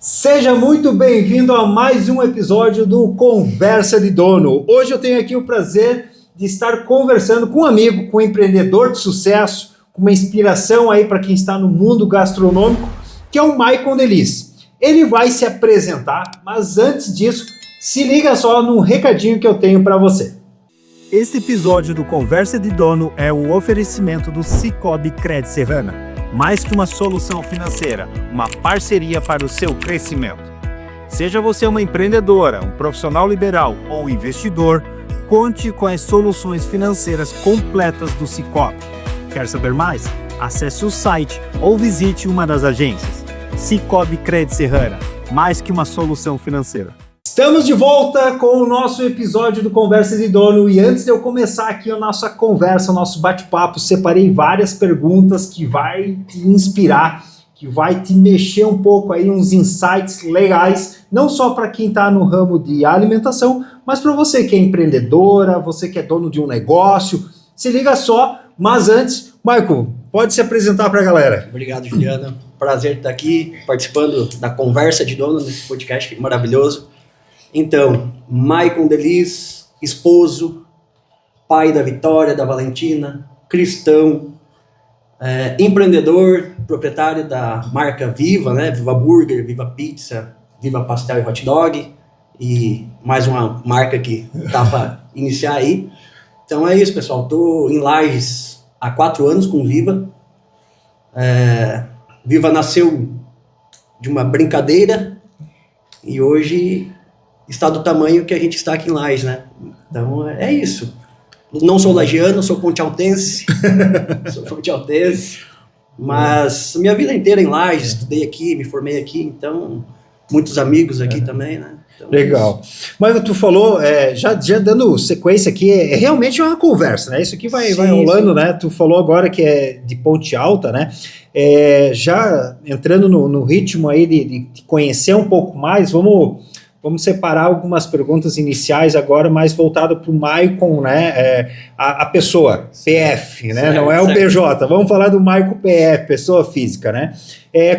Seja muito bem-vindo a mais um episódio do Conversa de Dono. Hoje eu tenho aqui o prazer de estar conversando com um amigo, com um empreendedor de sucesso, com uma inspiração aí para quem está no mundo gastronômico, que é o Maicon Delis. Ele vai se apresentar, mas antes disso, se liga só num recadinho que eu tenho para você. Esse episódio do Conversa de Dono é um oferecimento do Cicobi Cred Serrana. Mais que uma solução financeira, uma parceria para o seu crescimento. Seja você uma empreendedora, um profissional liberal ou investidor, conte com as soluções financeiras completas do Cicobi. Quer saber mais? Acesse o site ou visite uma das agências. Cicobi Cred Serrana, mais que uma solução financeira. Estamos de volta com o nosso episódio do Conversa de Dono e antes de eu começar aqui a nossa conversa, o nosso bate-papo, separei várias perguntas que vai te inspirar, que vai te mexer um pouco aí, uns insights legais, não só para quem está no ramo de alimentação, mas para você que é empreendedora, você que é dono de um negócio. Se liga só, mas antes, Maicon, pode se apresentar para a galera. Obrigado, Juliana. Prazer estar aqui participando da Conversa de Dono nesse podcast maravilhoso. Então, Maicon Delis, esposo, pai da Vitória, da Valentina, cristão, empreendedor, proprietário da marca Viva, né? Viva Burger, Viva Pizza, Viva Pastel e Hot Dog e mais uma marca que tá para iniciar aí. Então é isso, pessoal. Estou em Lages há 4 anos com Viva. Viva nasceu de uma brincadeira e hoje está do tamanho que a gente está aqui em Lages, né? Então, é isso. Não sou lagiano, sou pontealtense. Mas minha vida inteira em Lages, estudei aqui, me formei aqui, então, muitos amigos aqui também, né? Então, legal. Mas tu falou, já dando sequência aqui, realmente uma conversa, né? Isso aqui vai rolando, sim. Né? Tu falou agora que é de Ponte Alta, né? Já entrando no ritmo aí de conhecer um pouco mais, Vamos separar algumas perguntas iniciais agora, mais voltado para o Maicon, né? A pessoa, PF, né? Certo, não é o PJ. Vamos falar do Maicon PF, pessoa física, né?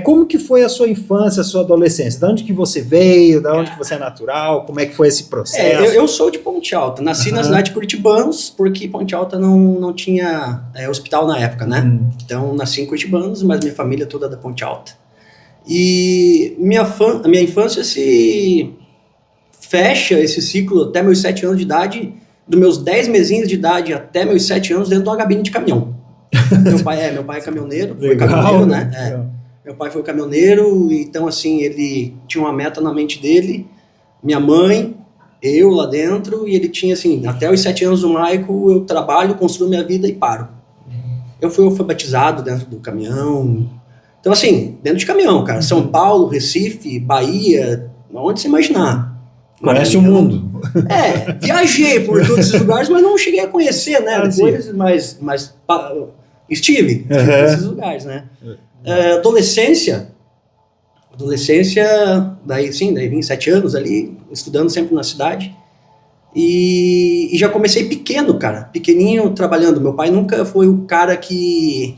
Como que foi a sua infância, a sua adolescência? De onde que você veio? De onde que você é natural? Como é que foi esse processo? Eu sou de Ponte Alta. Nasci na cidade de Curitibanos, porque Ponte Alta não tinha hospital na época, né? Então, nasci em Curitibanos, mas minha família toda é da Ponte Alta. E a minha infância fecha esse ciclo até meus 7 anos de idade, dos meus 10 mesinhos de idade até meus 7 anos dentro de uma cabine de caminhão. Meu pai é caminhoneiro, foi caminhoneiro, né? Meu pai foi caminhoneiro, então assim, ele tinha uma meta na mente dele, minha mãe, eu lá dentro, e ele tinha assim, até os 7 anos do Maicon, eu trabalho, construo minha vida e paro. Eu fui alfabetizado dentro do caminhão, então assim, dentro de caminhão, cara, São Paulo, Recife, Bahia, onde você imaginar. Conhece o mundo. Viajei por todos esses lugares, mas não cheguei a conhecer, né? Depois, mas estive nesses lugares, né? Adolescência, daí vim 7 anos ali, estudando sempre na cidade. E já comecei pequeno, cara. Pequenininho, trabalhando. Meu pai nunca foi o cara que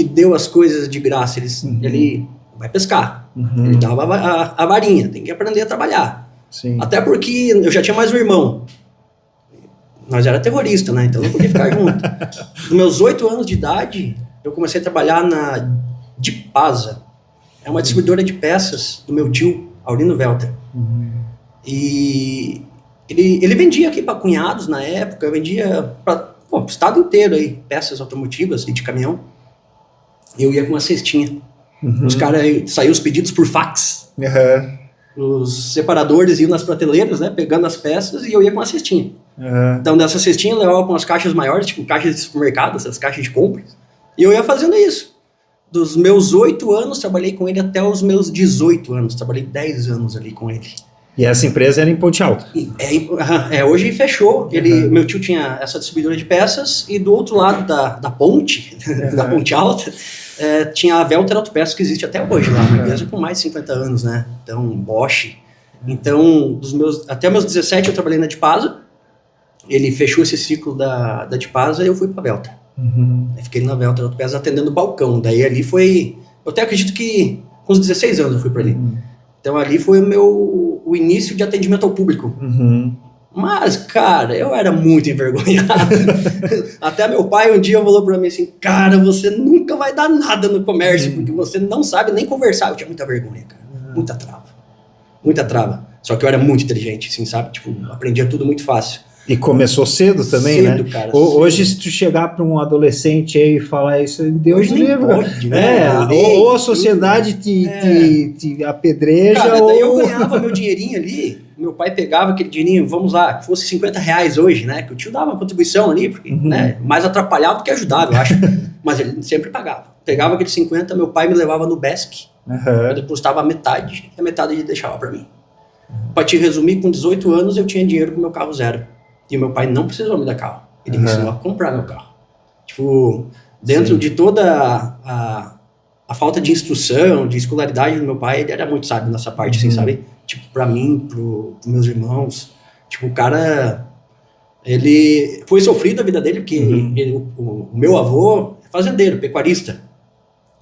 deu as coisas de graça. Ele vai pescar. Ele dava a varinha. Tem que aprender a trabalhar. Sim. Até porque eu já tinha mais um irmão. Nós era terrorista, né? Então não podia ficar junto. Nos meus 8 anos de idade, eu comecei a trabalhar na Dipasa. É uma distribuidora de peças do meu tio, Aurino Welter. E ele vendia aqui para cunhados na época, vendia para o estado inteiro aí, peças automotivas e de caminhão. E eu ia com uma cestinha. Os caras saíam os pedidos por fax. Os separadores iam nas prateleiras, né, pegando as peças, e eu ia com uma cestinha. Então, dessa cestinha, eu levava com as caixas maiores, tipo caixas de supermercado, essas caixas de compras, e eu ia fazendo isso. Dos meus 8 anos, trabalhei com ele até os meus 18 anos, trabalhei 10 anos ali com ele. E essa empresa era em Ponte Alta? Hoje fechou. Meu tio tinha essa distribuidora de peças, e do outro lado da ponte, da Ponte Alta, tinha a Welter Autopeças, que existe até hoje lá, uma empresa com mais de 50 anos, né? Então, Bosch. Então, até meus 17 eu trabalhei na Dipasa. Ele fechou esse ciclo da Dipasa e eu fui pra Welter. Fiquei na Welter Autopeças atendendo o balcão. Daí ali foi... Eu até acredito que Com os 16 anos eu fui para ali. Então ali foi o início de atendimento ao público. Mas, cara, eu era muito envergonhado. Até meu pai um dia falou pra mim assim, cara, você nunca vai dar nada no comércio, porque você não sabe nem conversar. Eu tinha muita vergonha, cara. Muita trava. Muita trava. Só que eu era muito inteligente, assim, sabe? Tipo, aprendia tudo muito fácil. E começou cedo também, cedo, né? Cara, hoje, se tu chegar para um adolescente aí e falar isso, Deus hoje nem livre. pode, né? Ou a sociedade te apedreja, cara, ou... daí eu ganhava meu dinheirinho ali, meu pai pegava aquele dinheirinho, vamos lá, que fosse R$50 hoje, né? Que o tio dava uma contribuição ali, porque, né? Mais atrapalhava do que ajudava, eu acho. Mas ele sempre pagava. Pegava aquele 50, meu pai me levava no Besc, eu depositava a metade, e a metade ele deixava para mim. Pra te resumir, com 18 anos eu tinha dinheiro pro meu carro zero. E o meu pai não precisou me dar carro. Ele me ensinou a comprar meu carro. Tipo, dentro de toda a falta de instrução, de escolaridade do meu pai, ele era muito sábio nessa parte, assim, sabe? Tipo, pra mim, pros meus irmãos. Tipo, o cara, ele foi sofrido a vida dele, porque o meu avô é fazendeiro, pecuarista.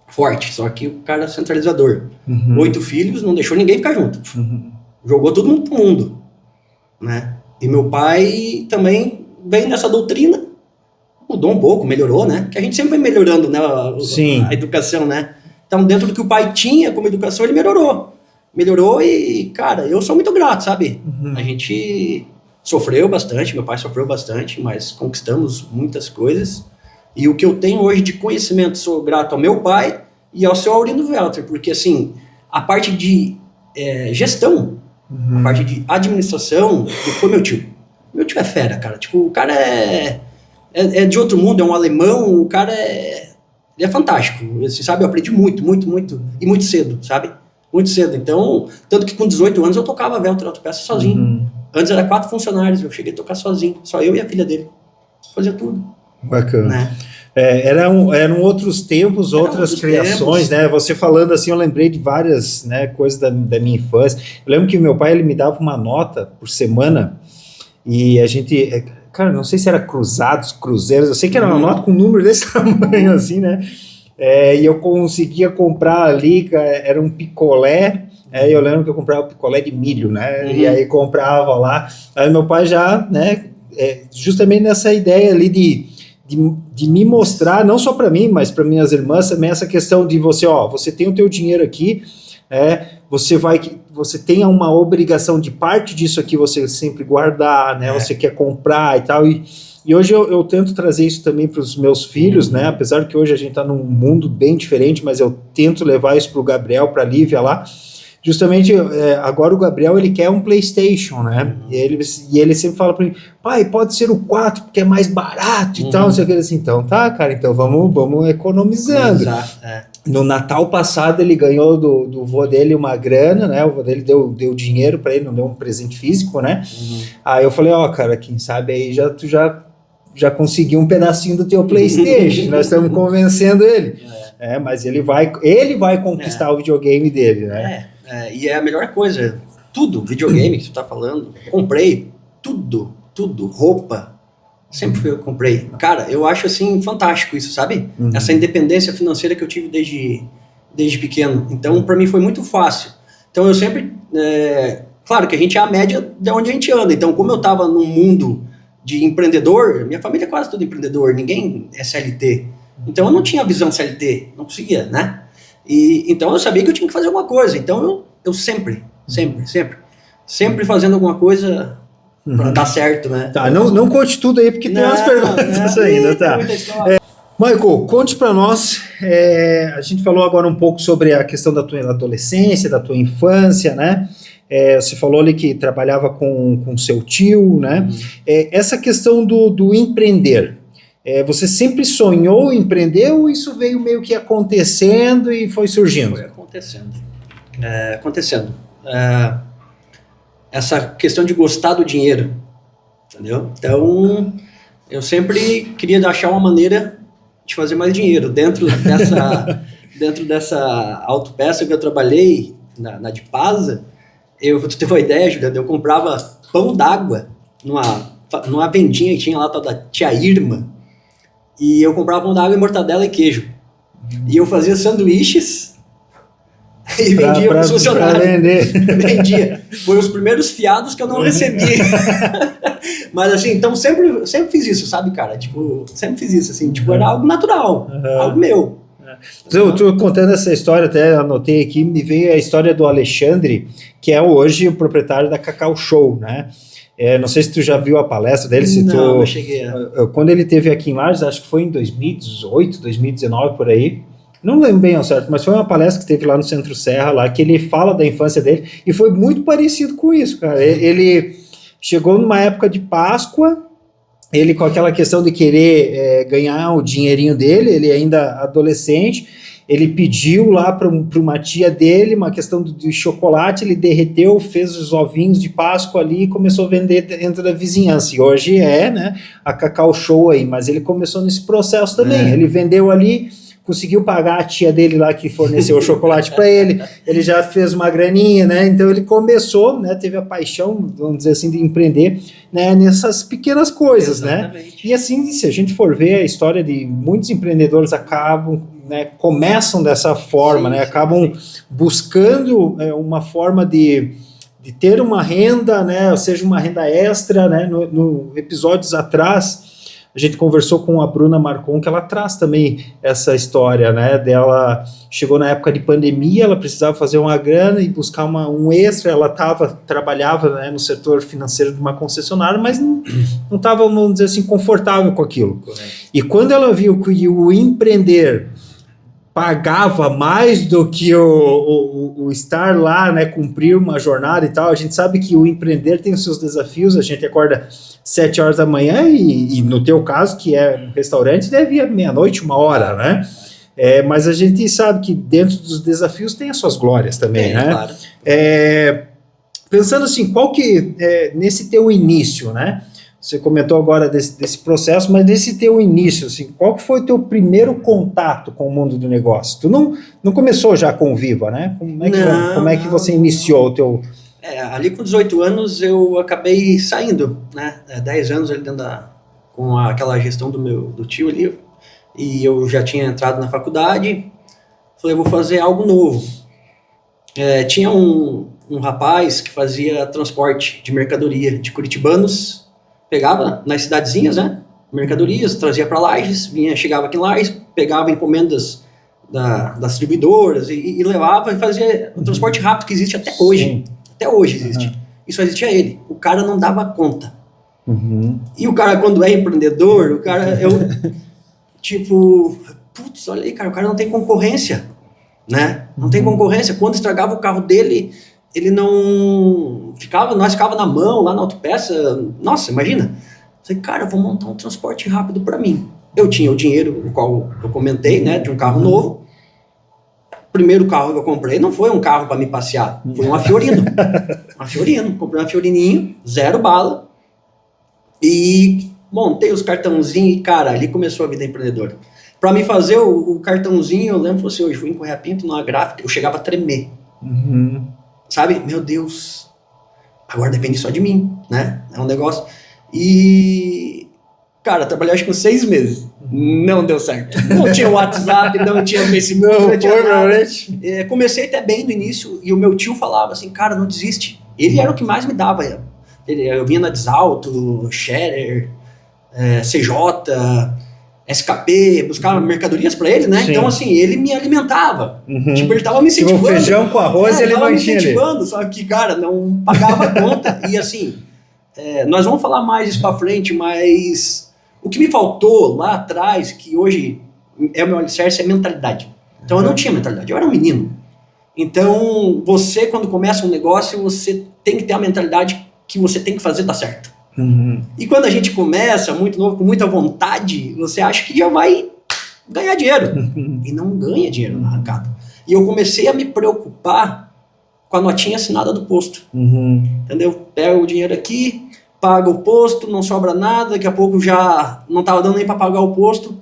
Forte, só que o cara é centralizador. 8 filhos, não deixou ninguém ficar junto. Jogou todo mundo pro mundo, né? E meu pai também veio nessa doutrina, mudou um pouco, melhorou, né? Que a gente sempre vai melhorando, né? A educação, né? Então, dentro do que o pai tinha como educação, ele melhorou. Melhorou e, cara, eu sou muito grato, sabe? A gente sofreu bastante, meu pai sofreu bastante, mas conquistamos muitas coisas. E o que eu tenho hoje de conhecimento, sou grato ao meu pai e ao seu Aurindo Welter, porque, assim, a parte de gestão, a parte de administração, foi meu tio. Meu tio é fera, cara. Tipo, o cara é de outro mundo, é um alemão, o cara ele é fantástico. Você sabe, eu aprendi muito, muito, muito, e muito cedo, sabe? Muito cedo. Então, tanto que com 18 anos eu tocava Welter Autopeça sozinho. Antes era 4 funcionários, eu cheguei a tocar sozinho. Só eu e a filha dele. Fazia tudo. Bacana. Né? Eram outros tempos, outras criações, né? Você falando assim, eu lembrei de várias, né, coisas da minha infância. Eu lembro que meu pai, ele me dava uma nota por semana e a gente, cara, não sei se era cruzados, cruzeiros, eu sei que era uma nota com um número desse tamanho assim, né? E eu conseguia comprar ali, era um picolé. Eu lembro que eu comprava picolé de milho, né? E aí comprava lá. Aí meu pai já, né, justamente nessa ideia ali de me mostrar, não só para mim, mas para minhas irmãs também, essa questão de você tem o teu dinheiro aqui, você tem uma obrigação de parte disso aqui você sempre guardar, né? Você quer comprar e tal, e hoje eu tento trazer isso também para os meus filhos, né? Apesar que hoje a gente está num mundo bem diferente, mas eu tento levar isso para o Gabriel, para a Lívia lá. Justamente, agora o Gabriel, ele quer um PlayStation, né? E ele sempre fala para mim, pai, pode ser o 4, porque é mais barato e tal, não sei o que. Assim, então tá, cara, então vamos economizando. No Natal passado, ele ganhou do vô dele uma grana, né? O vô dele deu dinheiro para ele, não deu um presente físico, né? Aí eu falei, cara, quem sabe aí tu já conseguiu um pedacinho do teu PlayStation, nós estamos convencendo ele. Mas ele vai conquistar o videogame dele, né? E é a melhor coisa, tudo, videogame que você tá falando, comprei tudo, roupa, sempre eu comprei. Cara, eu acho assim fantástico isso, sabe? Essa independência financeira que eu tive desde pequeno. Então, para mim foi muito fácil. Então, eu sempre, claro que a gente é a média de onde a gente anda. Então, como eu tava num mundo de empreendedor, minha família é quase tudo empreendedor, ninguém é CLT. Então, eu não tinha visão CLT, não conseguia, né? Então eu sabia que eu tinha que fazer alguma coisa. Então eu sempre fazendo alguma coisa para dar certo, né? Tá, não conte tudo aí, porque tem umas perguntas ainda, tá? Michael, conte para nós, a gente falou agora um pouco sobre a questão da tua adolescência, da tua infância, né? Você falou ali que trabalhava com seu tio, né? Essa questão do empreender, você sempre sonhou em empreender ou isso veio meio que acontecendo e foi surgindo? Foi acontecendo. Essa questão de gostar do dinheiro, entendeu? Então, eu sempre queria achar uma maneira de fazer mais dinheiro. Dentro dessa autopeça que eu trabalhei, na de Pasa, eu vou ter uma ideia, Juliano, eu comprava pão d'água numa vendinha que tinha lá, da tia Irma. E eu comprava pão d'água e mortadela e queijo. E eu fazia sanduíches E vendia para os funcionários. Vender. Vendia. Foi os primeiros fiados que eu não recebi. Mas assim, então sempre fiz isso, sabe, cara? Tipo, sempre fiz isso, assim, tipo, era algo natural, algo meu. Tu contando essa história, até anotei aqui, me veio a história do Alexandre, que é hoje o proprietário da Cacau Show, né? Não sei se tu já viu a palestra dele, se não cheguei quando ele esteve aqui em Lages, acho que foi em 2018, 2019, por aí, não lembro bem ao certo, mas foi uma palestra que teve lá no Centro Serra, lá, que ele fala da infância dele, e foi muito parecido com isso, cara. Ele chegou numa época de Páscoa, ele com aquela questão de querer ganhar o dinheirinho dele, ele ainda adolescente, ele pediu lá para uma tia dele uma questão de chocolate, ele derreteu, fez os ovinhos de Páscoa ali e começou a vender dentro da vizinhança. E hoje né, a Cacau Show aí, mas ele começou nesse processo também. Ele vendeu ali, conseguiu pagar a tia dele lá que forneceu o chocolate para ele, ele já fez uma graninha, né? Então ele começou, né? Teve a paixão, vamos dizer assim, de empreender, né? Nessas pequenas coisas, né? E assim, se a gente for ver a história de muitos empreendedores acabam, né? Começam dessa forma, né? Acabam buscando uma forma de ter uma renda, né? Ou seja, uma renda extra, né? No episódios atrás, a gente conversou com a Bruna Marcon, que ela traz também essa história, né, dela, chegou na época de pandemia, ela precisava fazer uma grana e buscar um extra, ela trabalhava, né, no setor financeiro de uma concessionária, mas não estava, vamos dizer assim, confortável com aquilo. Correto. E quando ela viu que o empreender pagava mais do que o estar lá, né, cumprir uma jornada e tal, a gente sabe que o empreender tem os seus desafios, a gente acorda 7 horas da manhã e no teu caso, que é um restaurante, deve ir meia-noite, 1h, né? Mas a gente sabe que dentro dos desafios tem as suas glórias também, né? Claro. Pensando assim, qual que, nesse teu início, né? Você comentou agora desse processo, mas desse teu início, assim, qual que foi o teu primeiro contato com o mundo do negócio? Tu não começou já com o Viva, né? Como é que você iniciou o teu... ali com 18 anos eu acabei saindo, né? 10 anos ali dentro com aquela gestão do tio ali, e eu já tinha entrado na faculdade, falei, vou fazer algo novo. Tinha um rapaz que fazia transporte de mercadoria de curitibanos, pegava nas cidadezinhas, né, mercadorias, trazia para Lages, chegava aqui em Lages, pegava encomendas das distribuidoras e levava e fazia o transporte rápido que existe até hoje. Sim. Até hoje existe. Isso existia ele. O cara não dava conta. E o cara, quando é empreendedor, o cara, putz, olha aí, cara, o cara não tem concorrência, né? Não tem concorrência. Quando estragava o carro dele, ele não ficava, nós ficava na mão, lá na autopeça. Nossa, imagina. Falei, cara, eu vou montar um transporte rápido para mim. Eu tinha o dinheiro, o qual eu comentei, né, de um carro novo. O primeiro carro que eu comprei não foi um carro para me passear, foi uma Fiorino. Uma Fiorino, comprei uma Fiorininho, 0 bala. E montei os cartãozinhos e, cara, ali começou a vida empreendedora. Para me fazer o cartãozinho, eu lembro, assim, hoje fui em Correia Pinto, numa gráfica, eu chegava a tremer. Sabe? Meu Deus, agora depende só de mim, né? É um negócio. E, cara, trabalhei acho que uns 6 meses. Não deu certo. Não tinha WhatsApp, não tinha Facebook. Não tinha nada. Comecei até bem no início e o meu tio falava assim, cara, não desiste. Ele era o que mais me dava. Eu vinha na Desalto, Scherer, CJ, SKP, buscava mercadorias para ele, né? Sim. Então, assim, ele me alimentava. Tipo, ele tava me incentivando. Tipo, feijão com arroz, ele tava me incentivando, só que, cara, não pagava a conta. E, assim, nós vamos falar mais isso para frente, mas o que me faltou lá atrás, que hoje é o meu alicerce, é mentalidade. Então, eu não tinha mentalidade, eu era um menino. Então, você, quando começa um negócio, você tem que ter a mentalidade que você tem que fazer dar certo. E quando a gente começa muito novo, com muita vontade, você acha que já vai ganhar dinheiro. E não ganha dinheiro na arrancada. E eu comecei a me preocupar com a notinha assinada do posto. Entendeu? Pego o dinheiro aqui, pago o posto, não sobra nada, daqui a pouco já não estava dando nem para pagar o posto.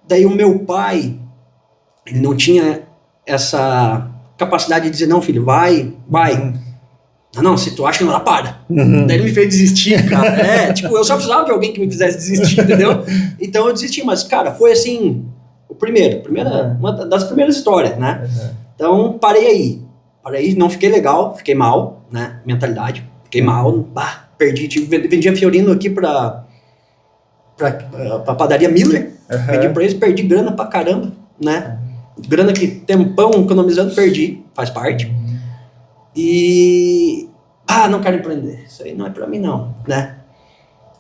Daí o meu pai, ele não tinha essa capacidade de dizer, não, filho, vai. Não, se tu acha que não dá, para. Daí ele me fez desistir, cara. Eu só precisava de alguém que me fizesse desistir, entendeu? Então eu desisti, mas, cara, foi assim, uma das primeiras histórias, né? Então, parei aí. Aí não fiquei legal, fiquei mal, né? Mentalidade. Fiquei mal, perdi. Vendia Fiorino aqui pra padaria Miller. Vendi pra eles, perdi grana pra caramba, né? Grana que tempão economizando, perdi, faz parte. E... não quero empreender. Isso aí não é pra mim não, né?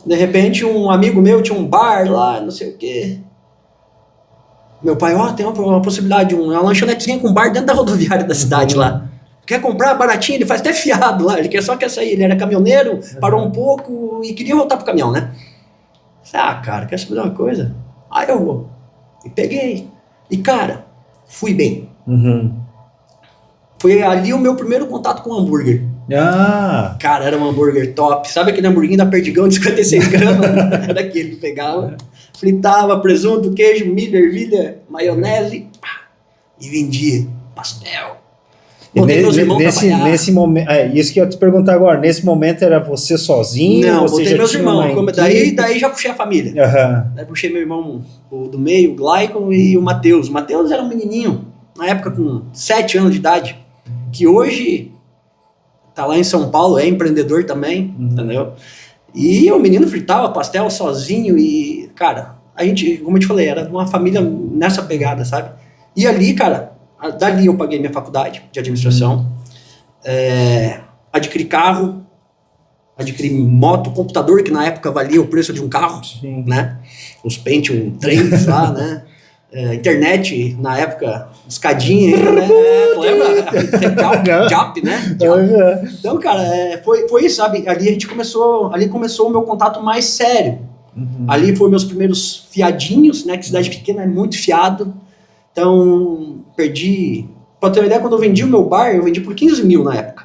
De repente, um amigo meu tinha um bar lá, não sei o quê. Meu pai, tem uma possibilidade, uma lanchonetezinha com bar dentro da rodoviária da cidade lá. Quer comprar baratinho, ele faz até fiado lá, ele só quer sair, ele era caminhoneiro, parou um pouco e queria voltar pro caminhão, né? Cara, quer saber de uma coisa? Eu vou. E peguei. E, cara, fui bem. Foi ali o meu primeiro contato com hambúrguer. Cara, era um hambúrguer top. Sabe aquele hamburguinho da Perdigão de 56 gramas? Era aquele que pegava, fritava presunto, queijo, milho, ervilha, maionese e vendia pastel. Nesse momento, isso que eu ia te perguntar agora, nesse momento era você sozinho? Não, você botei meus irmãos, daí já puxei a família. Daí puxei meu irmão do meio, o Glaicon, e o Matheus. O Matheus era um menininho, na época com 7 anos de idade, que hoje tá lá em São Paulo, é empreendedor também, entendeu? E o menino fritava pastel sozinho e, cara, a gente, como eu te falei, era uma família nessa pegada, sabe? E ali, cara, dali eu paguei minha faculdade de administração, adquiri carro, adquiri moto, computador, que na época valia o preço de um carro, né? Os Pentium 3 lá, né? Internet, na época, escadinha ainda, né? Lembra? Jap, né? Então, cara, foi isso, sabe? Ali começou o meu contato mais sério. Ali foi meus primeiros fiadinhos, né? Que cidade pequena é muito fiado. Então, perdi... Pra ter uma ideia, quando eu vendi o meu bar, eu vendi por 15 mil na época.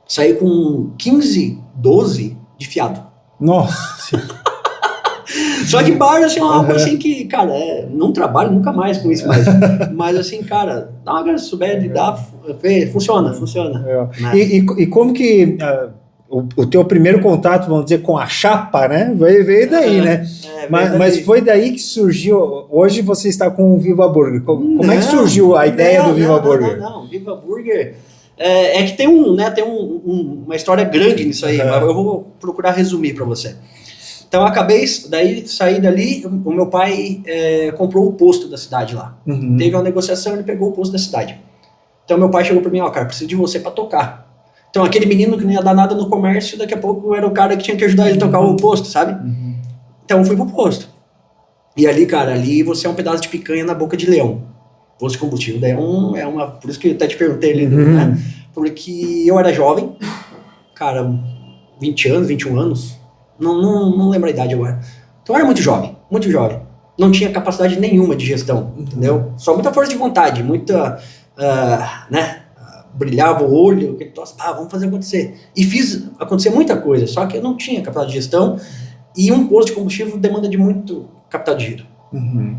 Saí com 15, 12 de fiado. Nossa! Só de bar, assim, algo assim que, cara, não trabalho nunca mais com isso mais. Mas assim, cara, dá uma graça, se souber lidar, funciona. Né? E como que... o teu primeiro contato, vamos dizer, com a chapa, né? Veio daí, né? Mas foi daí que surgiu... Hoje você está com o Viva Burger. Como é que surgiu a ideia do Viva Burger? Não, Viva Burger... É que tem uma história grande nisso aí. Eu vou procurar resumir para você. Então, eu acabei, saí dali, o meu pai comprou o posto da cidade lá. Teve uma negociação, ele pegou o posto da cidade. Então, meu pai chegou para mim, cara, preciso de você para tocar. Então, aquele menino que não ia dar nada no comércio, daqui a pouco era o cara que tinha que ajudar ele a tocar o posto, sabe? Então, eu fui pro posto. E ali, cara, você é um pedaço de picanha na boca de leão. Posto de combustível. Daí por isso que eu até te perguntei ali, né? Porque eu era jovem, cara, 20 anos, 21 anos, não lembro a idade agora. Então, eu era muito jovem. Não tinha capacidade nenhuma de gestão, entendeu? Só muita força de vontade, muita, né? Brilhava o olho, vamos fazer acontecer. E fiz acontecer muita coisa, só que eu não tinha capital de gestão e um posto de combustível demanda de muito capital de giro.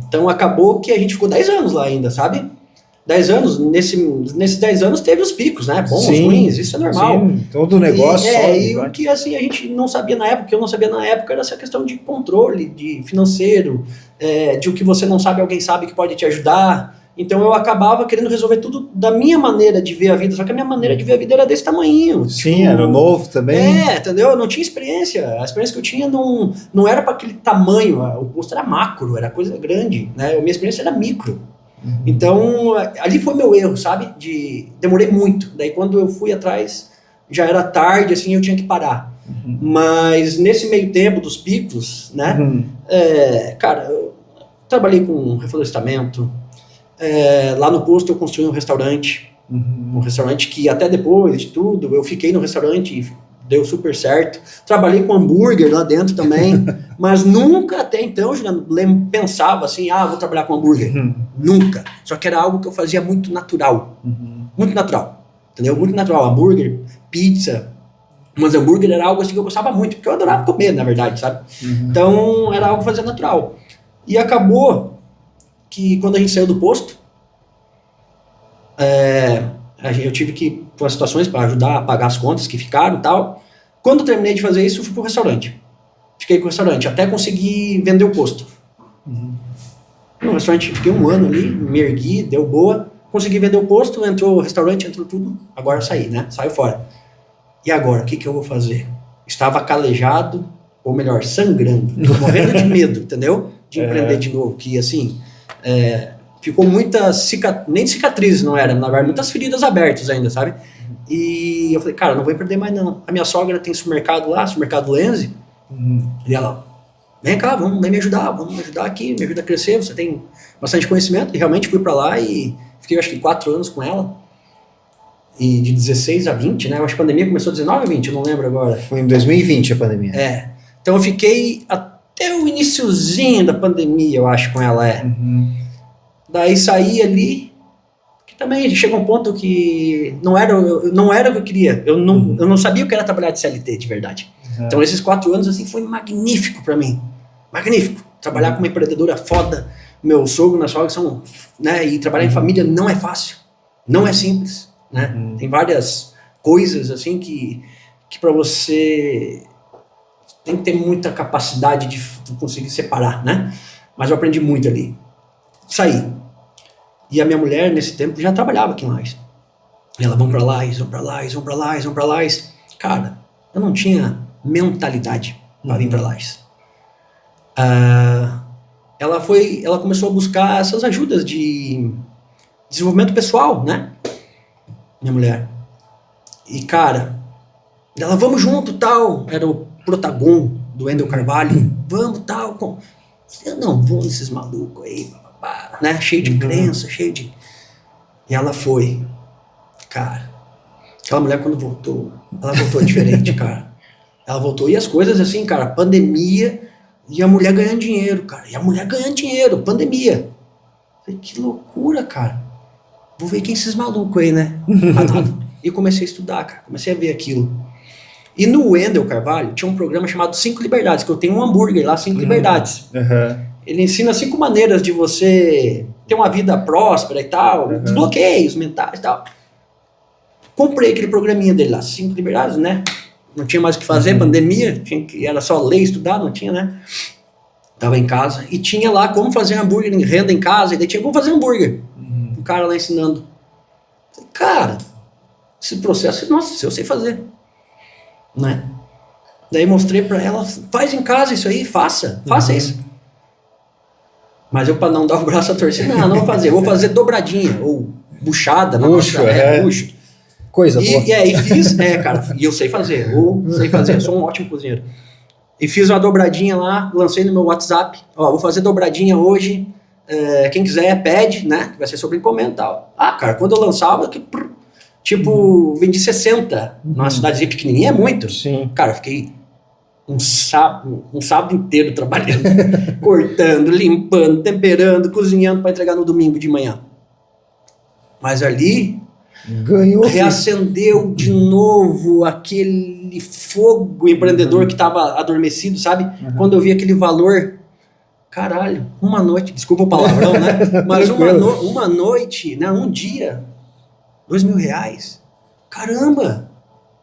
Então acabou que a gente ficou 10 anos lá ainda, sabe? 10 anos, nesses 10 anos teve os picos, né? Bons, ruins, isso é normal. Sim, todo o negócio. E o que assim, a gente não sabia na época, que eu não sabia na época, era essa questão de controle, de financeiro, de o que você não sabe, alguém sabe que pode te ajudar. Então eu acabava querendo resolver tudo da minha maneira de ver a vida, só que a minha maneira de ver a vida era desse tamanho. Sim, era novo também. Entendeu? Eu não tinha experiência. A experiência que eu tinha não era para aquele tamanho, o posto era macro, era coisa grande, né? A minha experiência era micro. Então, ali foi meu erro, sabe? Demorei muito. Daí quando eu fui atrás, já era tarde, assim, eu tinha que parar. Mas nesse meio tempo dos picos, né? Cara, eu trabalhei com reflorestamento. Lá no posto eu construí um restaurante, um restaurante que até depois de tudo, eu fiquei no restaurante e deu super certo. Trabalhei com hambúrguer lá dentro também, mas nunca até então, Juliano, pensava assim, vou trabalhar com hambúrguer. Nunca. Só que era algo que eu fazia muito natural. Muito natural. Entendeu? Muito natural. Hambúrguer, pizza. Mas hambúrguer era algo assim que eu gostava muito, porque eu adorava comer, na verdade, sabe? Então, era algo que eu fazia natural. E acabou que quando a gente saiu do posto, eu tive que ir para situações para ajudar a pagar as contas que ficaram e tal. Quando eu terminei de fazer isso, eu fui pro restaurante. Fiquei com o restaurante, até conseguir vender o posto. No restaurante, fiquei um ano ali, me ergui, deu boa. Consegui vender o posto, entrou o restaurante, entrou tudo. Agora saí, né? Saiu fora. E agora, o que eu vou fazer? Estava calejado, ou melhor, sangrando, morrendo de medo, entendeu? De empreender de novo, que assim, ficou nem cicatriz não era, na verdade, muitas feridas abertas ainda, sabe? E eu falei, cara, não vou empreender mais não. A minha sogra tem supermercado lá, supermercado Lenze, e ela, vem cá, vem me ajudar aqui, me ajuda a crescer, você tem bastante conhecimento. E realmente fui pra lá e fiquei acho que 4 anos com ela. E de 16 a 20, né? Eu acho que a pandemia começou 19 ou 20, eu não lembro agora. Foi em 2020 a pandemia. Então eu fiquei até o iniciozinho da pandemia, eu acho, com ela, Daí saí ali, que também chegou um ponto que não era o que eu queria. Eu não sabia o que era trabalhar de CLT, de verdade. Então esses 4 anos, assim, foi magnífico pra mim. Magnífico. Trabalhar com uma empreendedora foda. Meu sogro e minha sogra são, né? E trabalhar em família não é fácil. Não é simples. Né? Tem várias coisas assim que para você tem que ter muita capacidade de conseguir separar, né? Mas eu aprendi muito ali. Saí. E a minha mulher, nesse tempo, já trabalhava aqui em Lages. Ela, vão pra Lages. Cara, eu não tinha mentalidade para vir pra Lages. Ela começou a buscar essas ajudas de desenvolvimento pessoal, né? Minha mulher. E, cara, ela, vamos junto, tal. Era o Protagon do Wendel Carvalho. Vamos, tal. Eu não vou nesses malucos aí, né? Cheio de crença, cheio de... E ela foi. Cara, aquela mulher quando voltou, ela voltou diferente, cara. Ela voltou. E as coisas assim, cara, pandemia e a mulher ganhando dinheiro, cara. Pandemia. Falei, que loucura, cara. Vou ver quem esses malucos aí, né? E comecei a estudar, cara. Comecei a ver aquilo. E no Wendel Carvalho tinha um programa chamado 5 Liberdades, que eu tenho um hambúrguer lá, 5 Liberdades. Ele ensina 5 maneiras de você ter uma vida próspera e tal, desbloqueios mentais e tal. Comprei aquele programinha dele lá, 5 Liberdades, né? Não tinha mais o que fazer, pandemia, era só ler, estudar, não tinha, né? Tava em casa. E tinha lá como fazer hambúrguer em renda em casa, e daí tinha como fazer hambúrguer. Um cara lá ensinando. Falei, cara, esse processo, nossa, eu sei fazer. Né? Daí mostrei pra ela, faz em casa isso aí, faça isso. Mas eu, pra não dar o braço a torcer, não vou fazer. Vou fazer dobradinha, ou buchada. Bucho, bucho. Coisa boa. E aí fiz, cara, e eu sei fazer, eu sou um ótimo cozinheiro. E fiz uma dobradinha lá, lancei no meu WhatsApp, vou fazer dobradinha hoje, quem quiser pede, né, que vai ser sobre encomenda e tal. Cara, quando eu lançava, vendi 60, numa cidadezinha pequenininha, é muito. Sim. Cara, fiquei um sábado inteiro trabalhando, cortando, limpando, temperando, cozinhando para entregar no domingo de manhã. Mas ali reacendeu de novo aquele fogo empreendedor que estava adormecido, sabe? Quando eu vi aquele valor, caralho, uma noite, desculpa o palavrão, né? Mas uma noite, né? Um dia, R$2.000. Caramba!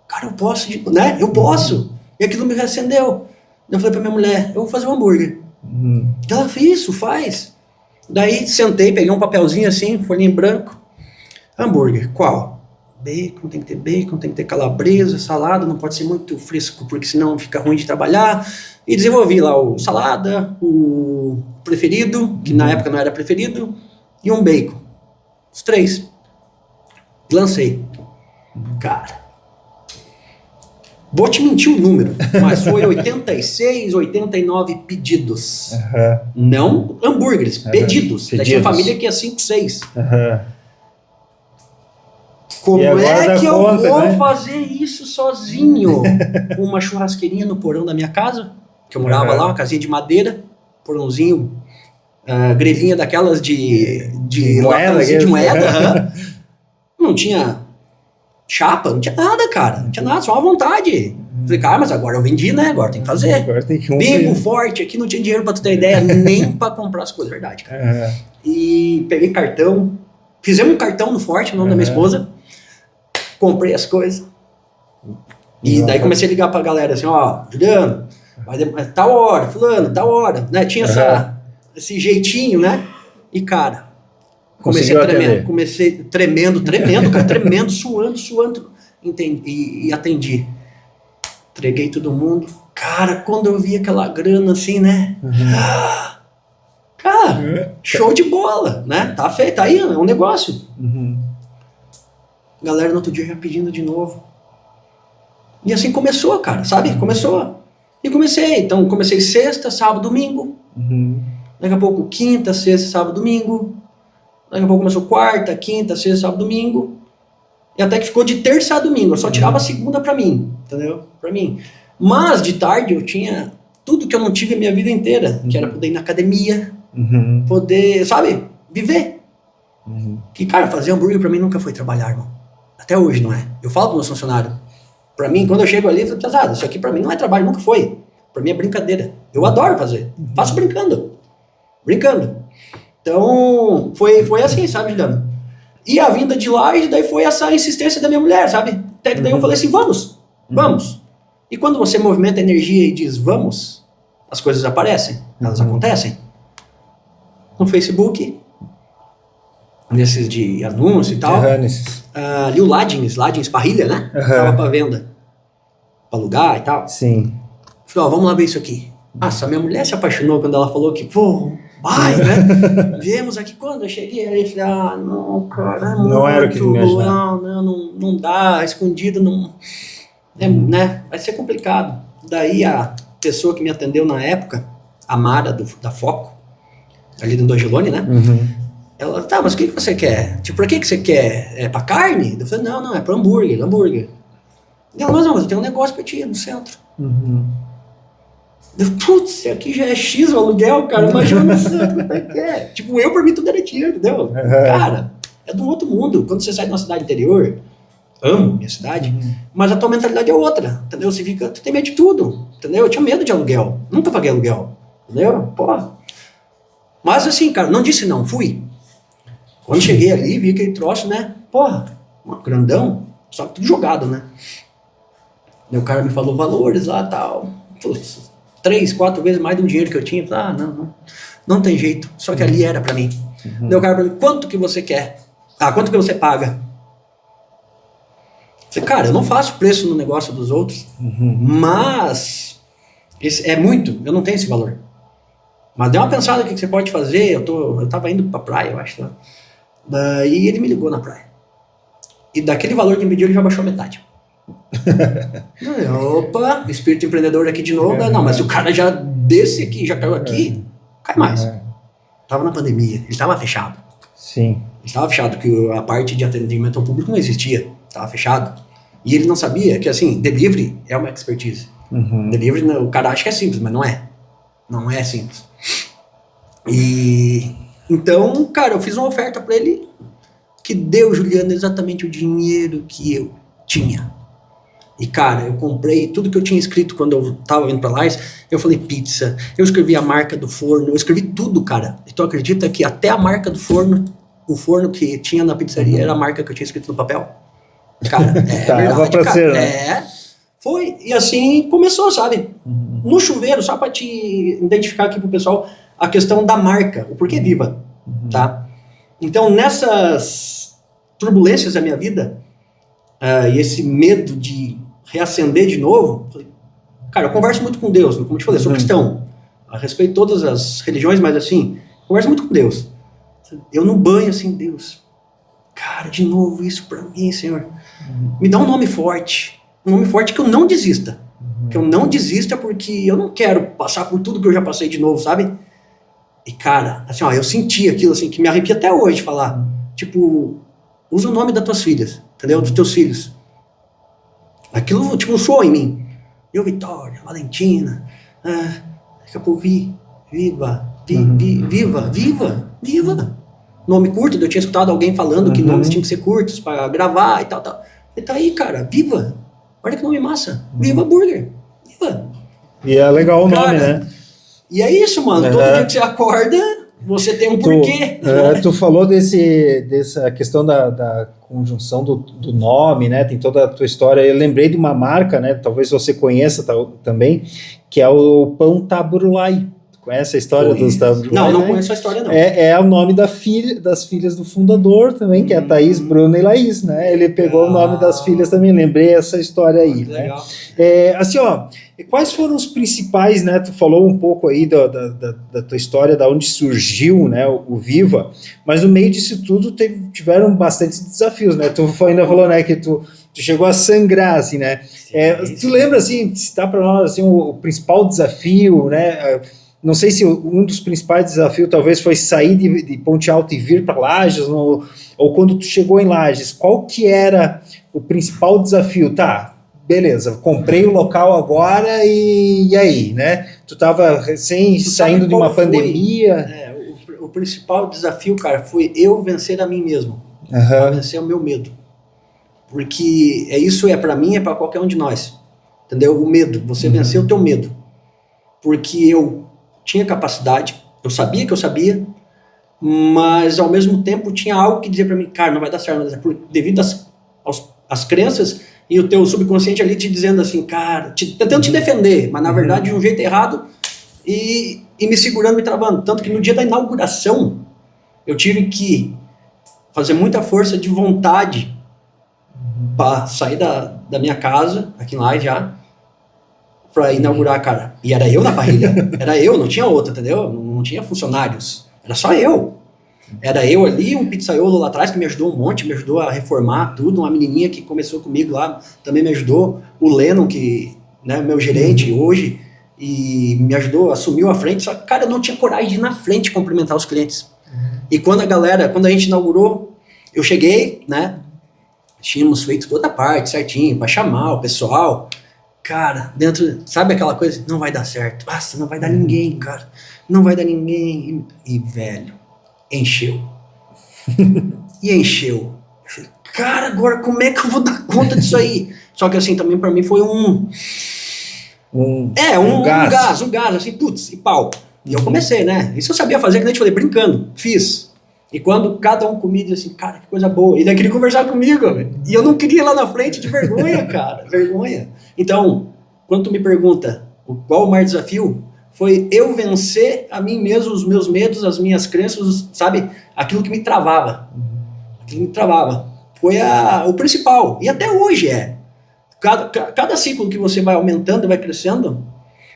Cara, eu posso, né? Eu posso! E aquilo me reacendeu. Eu falei pra minha mulher, eu vou fazer um hambúrguer. Ela fez isso, faz. Daí sentei, peguei um papelzinho assim, folhinha em branco. Hambúrguer, qual? Bacon, tem que ter calabresa, salada, não pode ser muito fresco, porque senão fica ruim de trabalhar. E desenvolvi lá o salada, o preferido, que na época não era preferido, e um bacon. Os 3. Lancei. Cara, vou te mentir o número, mas foi 86, 89 pedidos. Não hambúrgueres, pedidos. Tinha família que ia 5, 6. Como é que eu vou fazer isso sozinho? Uma churrasqueirinha no porão da minha casa, que eu morava lá, uma casinha de madeira, porãozinho, grelhinha daquelas de moeda. Não tinha chapa, não tinha nada, cara. Não tinha nada, só uma vontade. Falei, cara, mas agora eu vendi, né? Agora tem que fazer. Agora tem que Bico forte, aqui não tinha dinheiro pra tu ter ideia, nem pra comprar as coisas, verdade, cara. E peguei cartão, fizemos um cartão no Forte, o nome da minha esposa, comprei as coisas. E daí comecei a ligar pra galera assim, Juliano, tal hora, fulano, tal hora, né? Tinha esse jeitinho, né? E, cara, Comecei a tremer, comecei tremendo, cara, tremendo, suando, entendi, e atendi. Entreguei todo mundo. Cara, quando eu vi aquela grana assim, né? Cara, show de bola, né? Tá feito, tá aí, é um negócio. Galera no outro dia já pedindo de novo. E assim começou, cara, sabe? Começou. E comecei, então comecei sexta, sábado, domingo. Daqui a pouco quinta, sexta, sábado, domingo. Daqui a pouco começou quarta, quinta, sexta, sábado, domingo. E até que ficou de terça a domingo. Eu só tirava a segunda pra mim, entendeu? Pra mim. Mas de tarde eu tinha tudo que eu não tive a minha vida inteira. Que era poder ir na academia. Poder, sabe? Viver. Que, cara, fazer hambúrguer pra mim nunca foi trabalhar, irmão. Até hoje não é. Eu falo pro meu funcionário. Pra mim, quando eu chego ali, eu falo, pesado, isso aqui pra mim não é trabalho, nunca foi. Pra mim é brincadeira. Eu adoro fazer. Faço brincando. Então, foi assim, sabe, Juliano? E a vinda de lá, e daí foi essa insistência da minha mulher, sabe? Até que daí eu falei assim, vamos. E quando você movimenta a energia e diz vamos, as coisas aparecem, elas acontecem. No Facebook, nesses de anúncio e tal, ali o Ladins Parrilha, né? Tava pra venda, pra alugar e tal. Sim. Falei, vamos lá ver isso aqui. Nossa, minha mulher se apaixonou quando ela falou que, vai, né? Viemos aqui quando eu cheguei, aí eu falei, não, cara, não era o que me imaginava. Não dá, escondido, não, né? Vai ser complicado. Daí a pessoa que me atendeu na época, a Mara da Foco, ali do Angelone, né? Ela, mas o que você quer? Tipo, pra que você quer? É pra carne? Eu falei, não, é pra hambúrguer. Ela, mas eu tenho um negócio pra ti no centro. Putz, aqui já é X o aluguel, cara, imagina como é que é. Tipo, pra mim tudo era dinheiro, entendeu? Cara, é de um outro mundo. Quando você sai de uma cidade interior, amo minha cidade, mas a tua mentalidade é outra, entendeu? Tu tem medo de tudo, entendeu? Eu tinha medo de aluguel, nunca paguei aluguel, entendeu? Porra. Mas assim, cara, não disse não, fui. Quando cheguei ali, vi aquele troço, né? Porra, grandão, só que tudo jogado, né? Daí o cara me falou valores lá e tal. Putz, 3, 4 vezes mais do dinheiro que eu tinha. Falei, não tem jeito. Só que ali era pra mim. Daí o cara falou, quanto que você quer? Quanto que você paga? Falei, cara, eu não faço preço no negócio dos outros, mas é muito, eu não tenho esse valor. Mas dê uma pensada no que você pode fazer. Eu tava indo pra praia, eu acho. Né? Daí ele me ligou na praia. E daquele valor que ele me pediu, ele já baixou metade. Opa, espírito empreendedor aqui de novo. Não, mas o cara já desce aqui, já caiu aqui, cai mais. Tava na pandemia, ele estava fechado. Sim. Ele estava fechado, porque a parte de atendimento ao público não existia, estava fechado. E ele não sabia que, assim, delivery é uma expertise. Delivery, o cara acha que é simples, mas não é. Não é simples. E então, cara, eu fiz uma oferta pra ele que deu, Juliano, exatamente o dinheiro que eu tinha. E, cara, eu comprei tudo que eu tinha escrito quando eu tava vindo pra Lages. Eu falei pizza, eu escrevi a marca do forno, eu escrevi tudo, cara. E tu acredita que até a marca do forno, o forno que tinha na pizzaria era a marca que eu tinha escrito no papel? Cara, Tava verdade, pra cara. ser, Foi. E assim começou, sabe? No chuveiro, só pra te identificar aqui pro pessoal, a questão da marca, o porquê Viva, tá? Então, nessas turbulências da minha vida, e esse medo de reacender de novo, cara, eu converso muito com Deus, como eu te falei, eu sou cristão, a respeito de todas as religiões, mas assim, converso muito com Deus. Eu no banho, assim, Deus, cara, de novo isso pra mim, Senhor, me dá um nome forte que eu não desista, que eu não desista porque eu não quero passar por tudo que eu já passei de novo, sabe? E cara, assim, eu senti aquilo, assim, que me arrepia até hoje falar, tipo, usa o nome das tuas filhas, entendeu? Dos teus filhos. Aquilo, tipo, soou em mim. Eu, Vitória, Valentina, daqui a pouco Viva. Nome curto, eu tinha escutado alguém falando que nomes tinham que ser curtos para gravar e tal. E tá aí, cara, Viva. Olha que nome massa. Viva Burger. Viva. E é legal o nome, né? E é isso, mano. Todo dia que você acorda, você tem um porquê. Tu falou dessa questão da conjunção do nome, né? Tem toda a tua história. Eu lembrei de uma marca, né? Talvez você conheça também, que é o Pão Taburulai. Conhece a história dos Tabs Joy? Não conheço a história, não. É o nome das filhas do fundador também, que é a Thaís, Bruna e Laís, né? Ele pegou o nome das filhas também, lembrei essa história aí, né? Legal. Assim, ó, quais foram os principais, né? Tu falou um pouco aí da tua história, da onde surgiu, né, o Viva, mas no meio disso tudo tiveram bastantes desafios, né? Tu ainda falou, né, que tu chegou a sangrar, assim, né? Tu lembra, assim, citar para nós, assim, o principal desafio, né? Não sei se um dos principais desafios talvez foi sair de Ponte Alta e vir para Lages, ou quando tu chegou em Lages, qual que era o principal desafio? Tá, beleza, comprei o local agora e aí, né? Tu estava recém saindo de uma pandemia. O principal desafio, cara, foi eu vencer a mim mesmo. Vencer o meu medo. Porque isso para mim, é para qualquer um de nós. Entendeu? O medo, você vencer o teu medo. Porque eu tinha capacidade, eu sabia que eu sabia, mas ao mesmo tempo tinha algo que dizia para mim, cara, não vai dar certo, devido às crenças e o teu subconsciente ali te dizendo assim, cara, tentando te defender, mas na verdade de um jeito errado e me segurando, me travando. Tanto que no dia da inauguração eu tive que fazer muita força de vontade para sair da minha casa, aqui lá já, para inaugurar, cara. E era eu na parrilha. Era eu, não tinha outro, entendeu? Não tinha funcionários. Era só eu. Era eu ali, um pizzaiolo lá atrás que me ajudou um monte, me ajudou a reformar tudo. Uma menininha que começou comigo lá também me ajudou. O Lennon, que, né, meu gerente hoje, e me ajudou, assumiu a frente. Só que, cara, eu não tinha coragem de ir na frente cumprimentar os clientes. E quando a gente inaugurou, eu cheguei, né? Tínhamos feito toda a parte certinho para chamar o pessoal. Cara, dentro, sabe aquela coisa? Não vai dar certo. Nossa, não vai dar ninguém, cara. Não vai dar ninguém. E velho, encheu. E encheu. Cara, agora como é que eu vou dar conta disso aí? Só que assim, também pra mim foi um gás, assim, putz, e pau. E eu comecei, né? Isso eu sabia fazer, que nem eu te falei, brincando. Fiz. E quando cada um comia, dizia assim, cara, que coisa boa. E daí queria conversar comigo. E eu não queria ir lá na frente de vergonha, cara. Vergonha. Então, quando tu me pergunta qual o maior desafio, foi eu vencer a mim mesmo, os meus medos, as minhas crenças, sabe? Aquilo que me travava. Aquilo que me travava. Foi o principal. E até hoje é. Cada ciclo que você vai aumentando, vai crescendo,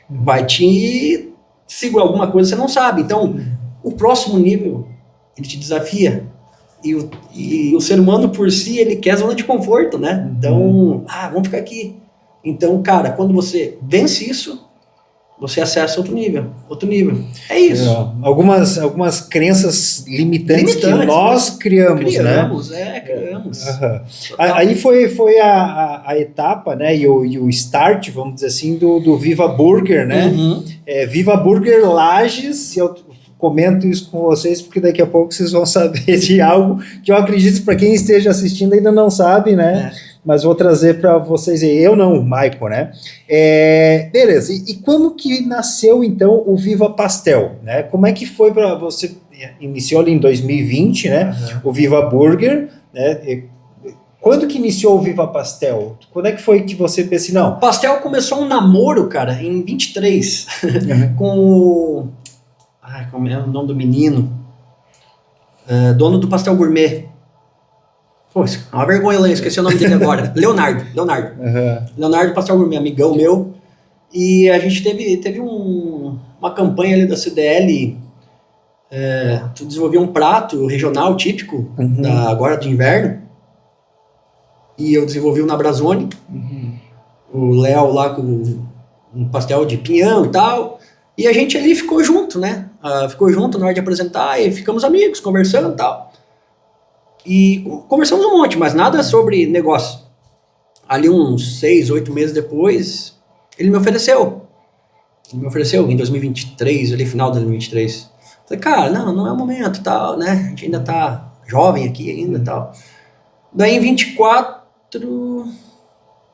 vai te segurar alguma coisa que você não sabe. Então, o próximo nível, ele te desafia. E o ser humano, por si, ele quer zona de conforto, né? Então, vamos ficar aqui. Então, cara, quando você vence isso, você acessa outro nível. É isso. Algumas crenças limitantes que nós criamos, né? Criamos. Aí foi a etapa, né? E o start, vamos dizer assim, do Viva Burger, né? Viva Burger Lages, eu comento isso com vocês, porque daqui a pouco vocês vão saber de algo que eu acredito para quem esteja assistindo ainda não sabe, né? Mas vou trazer para vocês aí. Eu não, o Michael, né? Beleza, e como que nasceu, então, o Viva Pastel, né? Como é que foi para você, iniciou ali em 2020, né? O Viva Burger, né? Quando que iniciou o Viva Pastel? Quando é que foi que você pensou, não? Pastel começou um namoro, cara, em 23, com o... como é o nome do menino? Dono do Pastel Gourmet. Pô, é uma vergonha, eu esqueci o nome dele agora. Leonardo. Leonardo Pastel Gourmet, amigão meu. E a gente teve uma campanha ali da CDL. Tu desenvolveu um prato regional típico agora do inverno. E eu desenvolvi o Nabrazone. O Léo lá com um pastel de pinhão e tal. E a gente ali ficou junto, né? Ficou junto na hora de apresentar e ficamos amigos, conversando e tal. E conversamos um monte, mas nada sobre negócio. Ali uns 6, 8 meses depois, ele me ofereceu. Em 2023, ali final de 2023. Falei, cara, não é o momento, tal, né? A gente ainda tá jovem aqui ainda, tal. Daí em 24,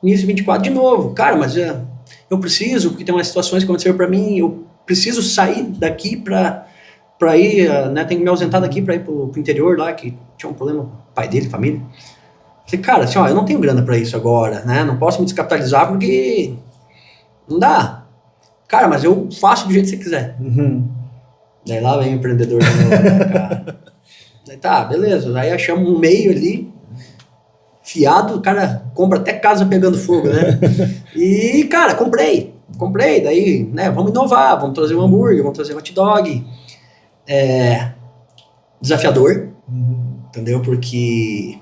início de 24 de novo. Cara, mas eu preciso, porque tem umas situações que aconteceram pra mim, eu preciso sair daqui pra ir, né, tenho que me ausentar daqui pra ir pro interior lá, que tinha um problema com o pai dele, família. Falei, cara, assim, eu não tenho grana pra isso agora, né, não posso me descapitalizar porque não dá. Cara, mas eu faço do jeito que você quiser. Daí lá vem o empreendedor de novo, né, cara? Daí tá, beleza. Aí achamos um meio ali, fiado, o cara compra até casa pegando fogo, né? E, cara, comprei, daí, né, vamos inovar, vamos trazer um hambúrguer, vamos trazer hot dog. Desafiador, entendeu? Porque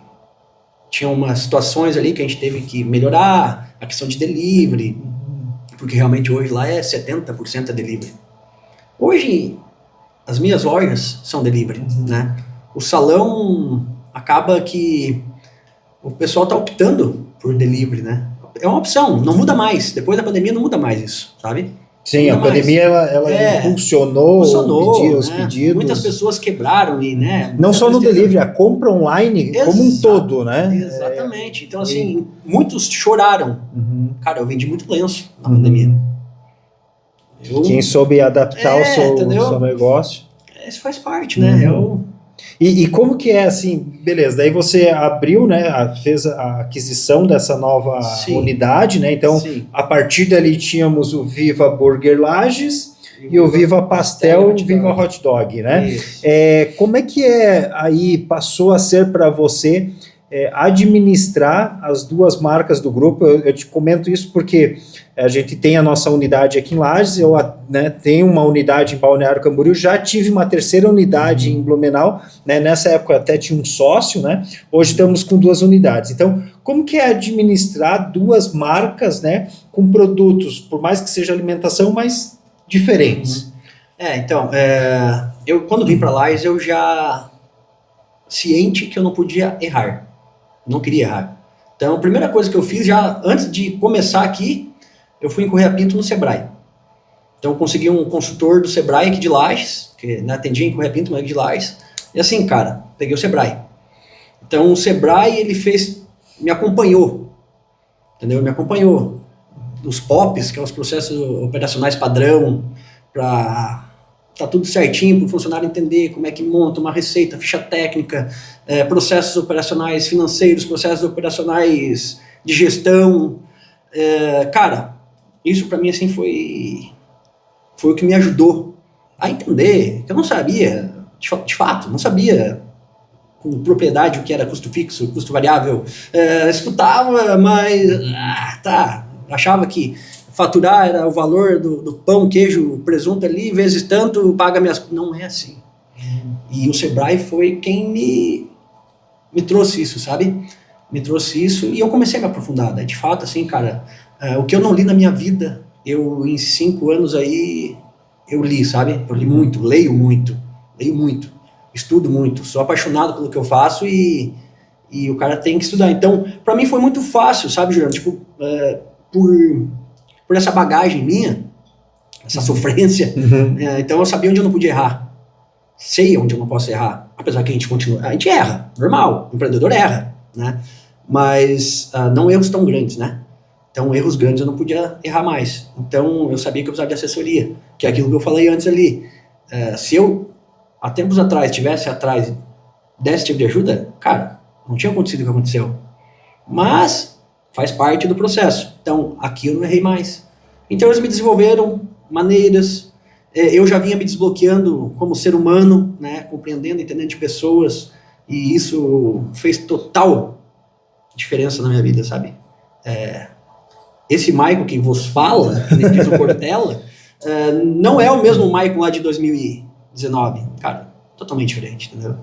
tinha umas situações ali que a gente teve que melhorar, a questão de delivery, porque realmente hoje lá é 70% delivery. Hoje, as minhas lojas são delivery, né? O salão acaba que o pessoal tá optando por delivery, né? É uma opção, não muda mais. Depois da pandemia não muda mais isso, sabe? Sim, a pandemia ela impulsionou os né? Pedidos. Muitas pessoas quebraram e, né? Não só no delivery, a compra online como um todo, né? Exatamente. Então, assim, muitos choraram. Cara, eu vendi muito lenço na pandemia. Quem soube adaptar o seu negócio. Isso faz parte, né? E como que é assim, beleza, daí você abriu, né, fez a aquisição dessa nova unidade, né, então a partir dali tínhamos o Viva Burger Lages e o Viva Pastel e o Viva Hot Dog, né? Como é que aí passou a ser para você administrar as duas marcas do grupo? Eu te comento isso porque a gente tem a nossa unidade aqui em Lages, eu tenho uma unidade em Balneário Camboriú, já tive uma terceira unidade em Blumenau, né? Nessa época até tinha um sócio, né? Hoje estamos com 2 unidades. Então, como que é administrar 2 marcas, né, com produtos, por mais que seja alimentação, mas diferentes? Eu quando vim para Lages, eu já ciente que eu não podia errar. Não queria errar. Então, a primeira coisa que eu fiz, já antes de começar aqui, eu fui em Correia Pinto no Sebrae. Então, eu consegui um consultor do Sebrae aqui de Lages, que atendia em Correia Pinto, mas aqui de Lages. E assim, cara, peguei o Sebrae. Então, o Sebrae, ele me acompanhou. Entendeu? Me acompanhou. Os POPs, que são os processos operacionais padrão, para tá tudo certinho para o funcionário entender como é que monta uma receita, ficha técnica, processos operacionais financeiros, processos operacionais de gestão. Cara, isso para mim assim foi o que me ajudou a entender, que eu não sabia, de fato, não sabia com propriedade o que era custo fixo, custo variável. Escutava, mas achava que faturar era o valor do pão, queijo, presunto ali, vezes tanto, paga minhas... Não é assim. E o Sebrae foi quem me trouxe isso, sabe? Me trouxe isso e eu comecei a me aprofundar. De fato, assim, cara, o que eu não li na minha vida, eu em 5 anos aí, eu li, sabe? Eu li muito, leio muito, estudo muito, sou apaixonado pelo que eu faço e o cara tem que estudar. Então, pra mim foi muito fácil, sabe, Juliano? Tipo, por essa bagagem minha, essa sofrência, então eu sabia onde eu não podia errar, sei onde eu não posso errar, apesar que a gente erra, normal, o empreendedor erra, né? Mas não erros tão grandes, né? Então erros grandes eu não podia errar mais, então eu sabia que eu precisava de assessoria, que é aquilo que eu falei antes ali. Se eu, há tempos atrás, tivesse atrás desse tipo de ajuda, cara, não tinha acontecido o que aconteceu, mas faz parte do processo. Então, aqui eu não errei mais. Então, eles me desenvolveram maneiras. Eu já vinha me desbloqueando como ser humano, né? Compreendendo, entendendo de pessoas. E isso fez total diferença na minha vida, sabe? Esse Maicon que vos fala, que nem diz o Cortella, não é o mesmo Maicon lá de 2019. Cara, totalmente diferente, entendeu?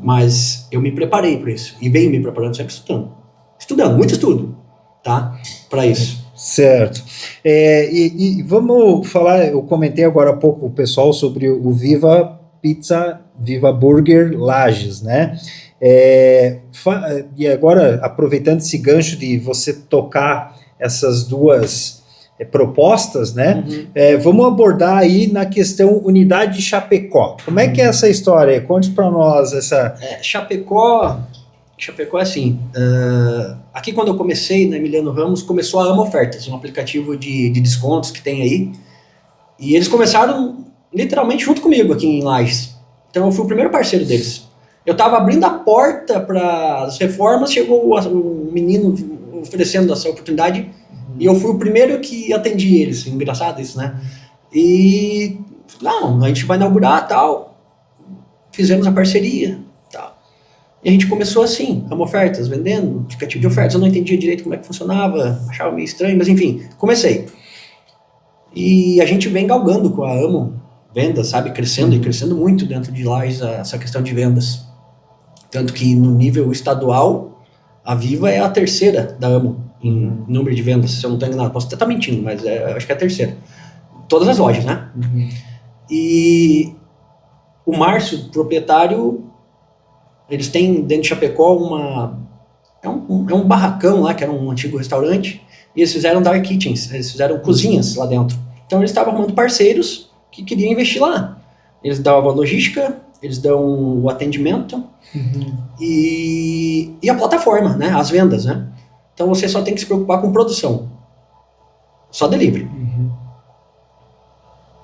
Mas eu me preparei para isso. E venho me preparando, sempre estudando. Muito estudo. Tá? Para isso. Certo. E vamos falar, eu comentei agora há pouco com o pessoal sobre o Viva Pizza, Viva Burger Lages, né? E agora, aproveitando esse gancho de você tocar essas 2 propostas, né? Vamos abordar aí na questão unidade de Chapecó. Como é que é essa história? Conte para nós essa... Chapecó é assim, aqui quando eu comecei na Emiliano Ramos, começou a Ama Ofertas, um aplicativo de descontos que tem aí, e eles começaram literalmente junto comigo aqui em Lages, então eu fui o primeiro parceiro deles. Eu estava abrindo a porta para as reformas, chegou um menino oferecendo essa oportunidade, e eu fui o primeiro que atendi eles, engraçado isso, né? E, não, a gente vai inaugurar, tal. Fizemos a parceria, tal. E a gente começou assim, como ofertas, vendendo, indicativo de ofertas. Eu não entendia direito como é que funcionava, achava meio estranho, mas enfim, comecei. E a gente vem galgando com a Amo vendas, sabe, crescendo e crescendo muito dentro de Lages essa questão de vendas. Tanto que no nível estadual, a Viva é a terceira da Amo em número de vendas, se eu não estou enganado. Posso até estar mentindo, mas acho que é a terceira. Todas as lojas, né? E o Márcio, proprietário, eles têm dentro de Chapecó é um barracão lá, que era um antigo restaurante, e eles fizeram dark kitchens, eles fizeram cozinhas lá dentro. Então eles estavam arrumando parceiros que queriam investir lá. Eles davam a logística, eles dão o atendimento e a plataforma, né? As vendas, né? Então você só tem que se preocupar com produção. Só delivery.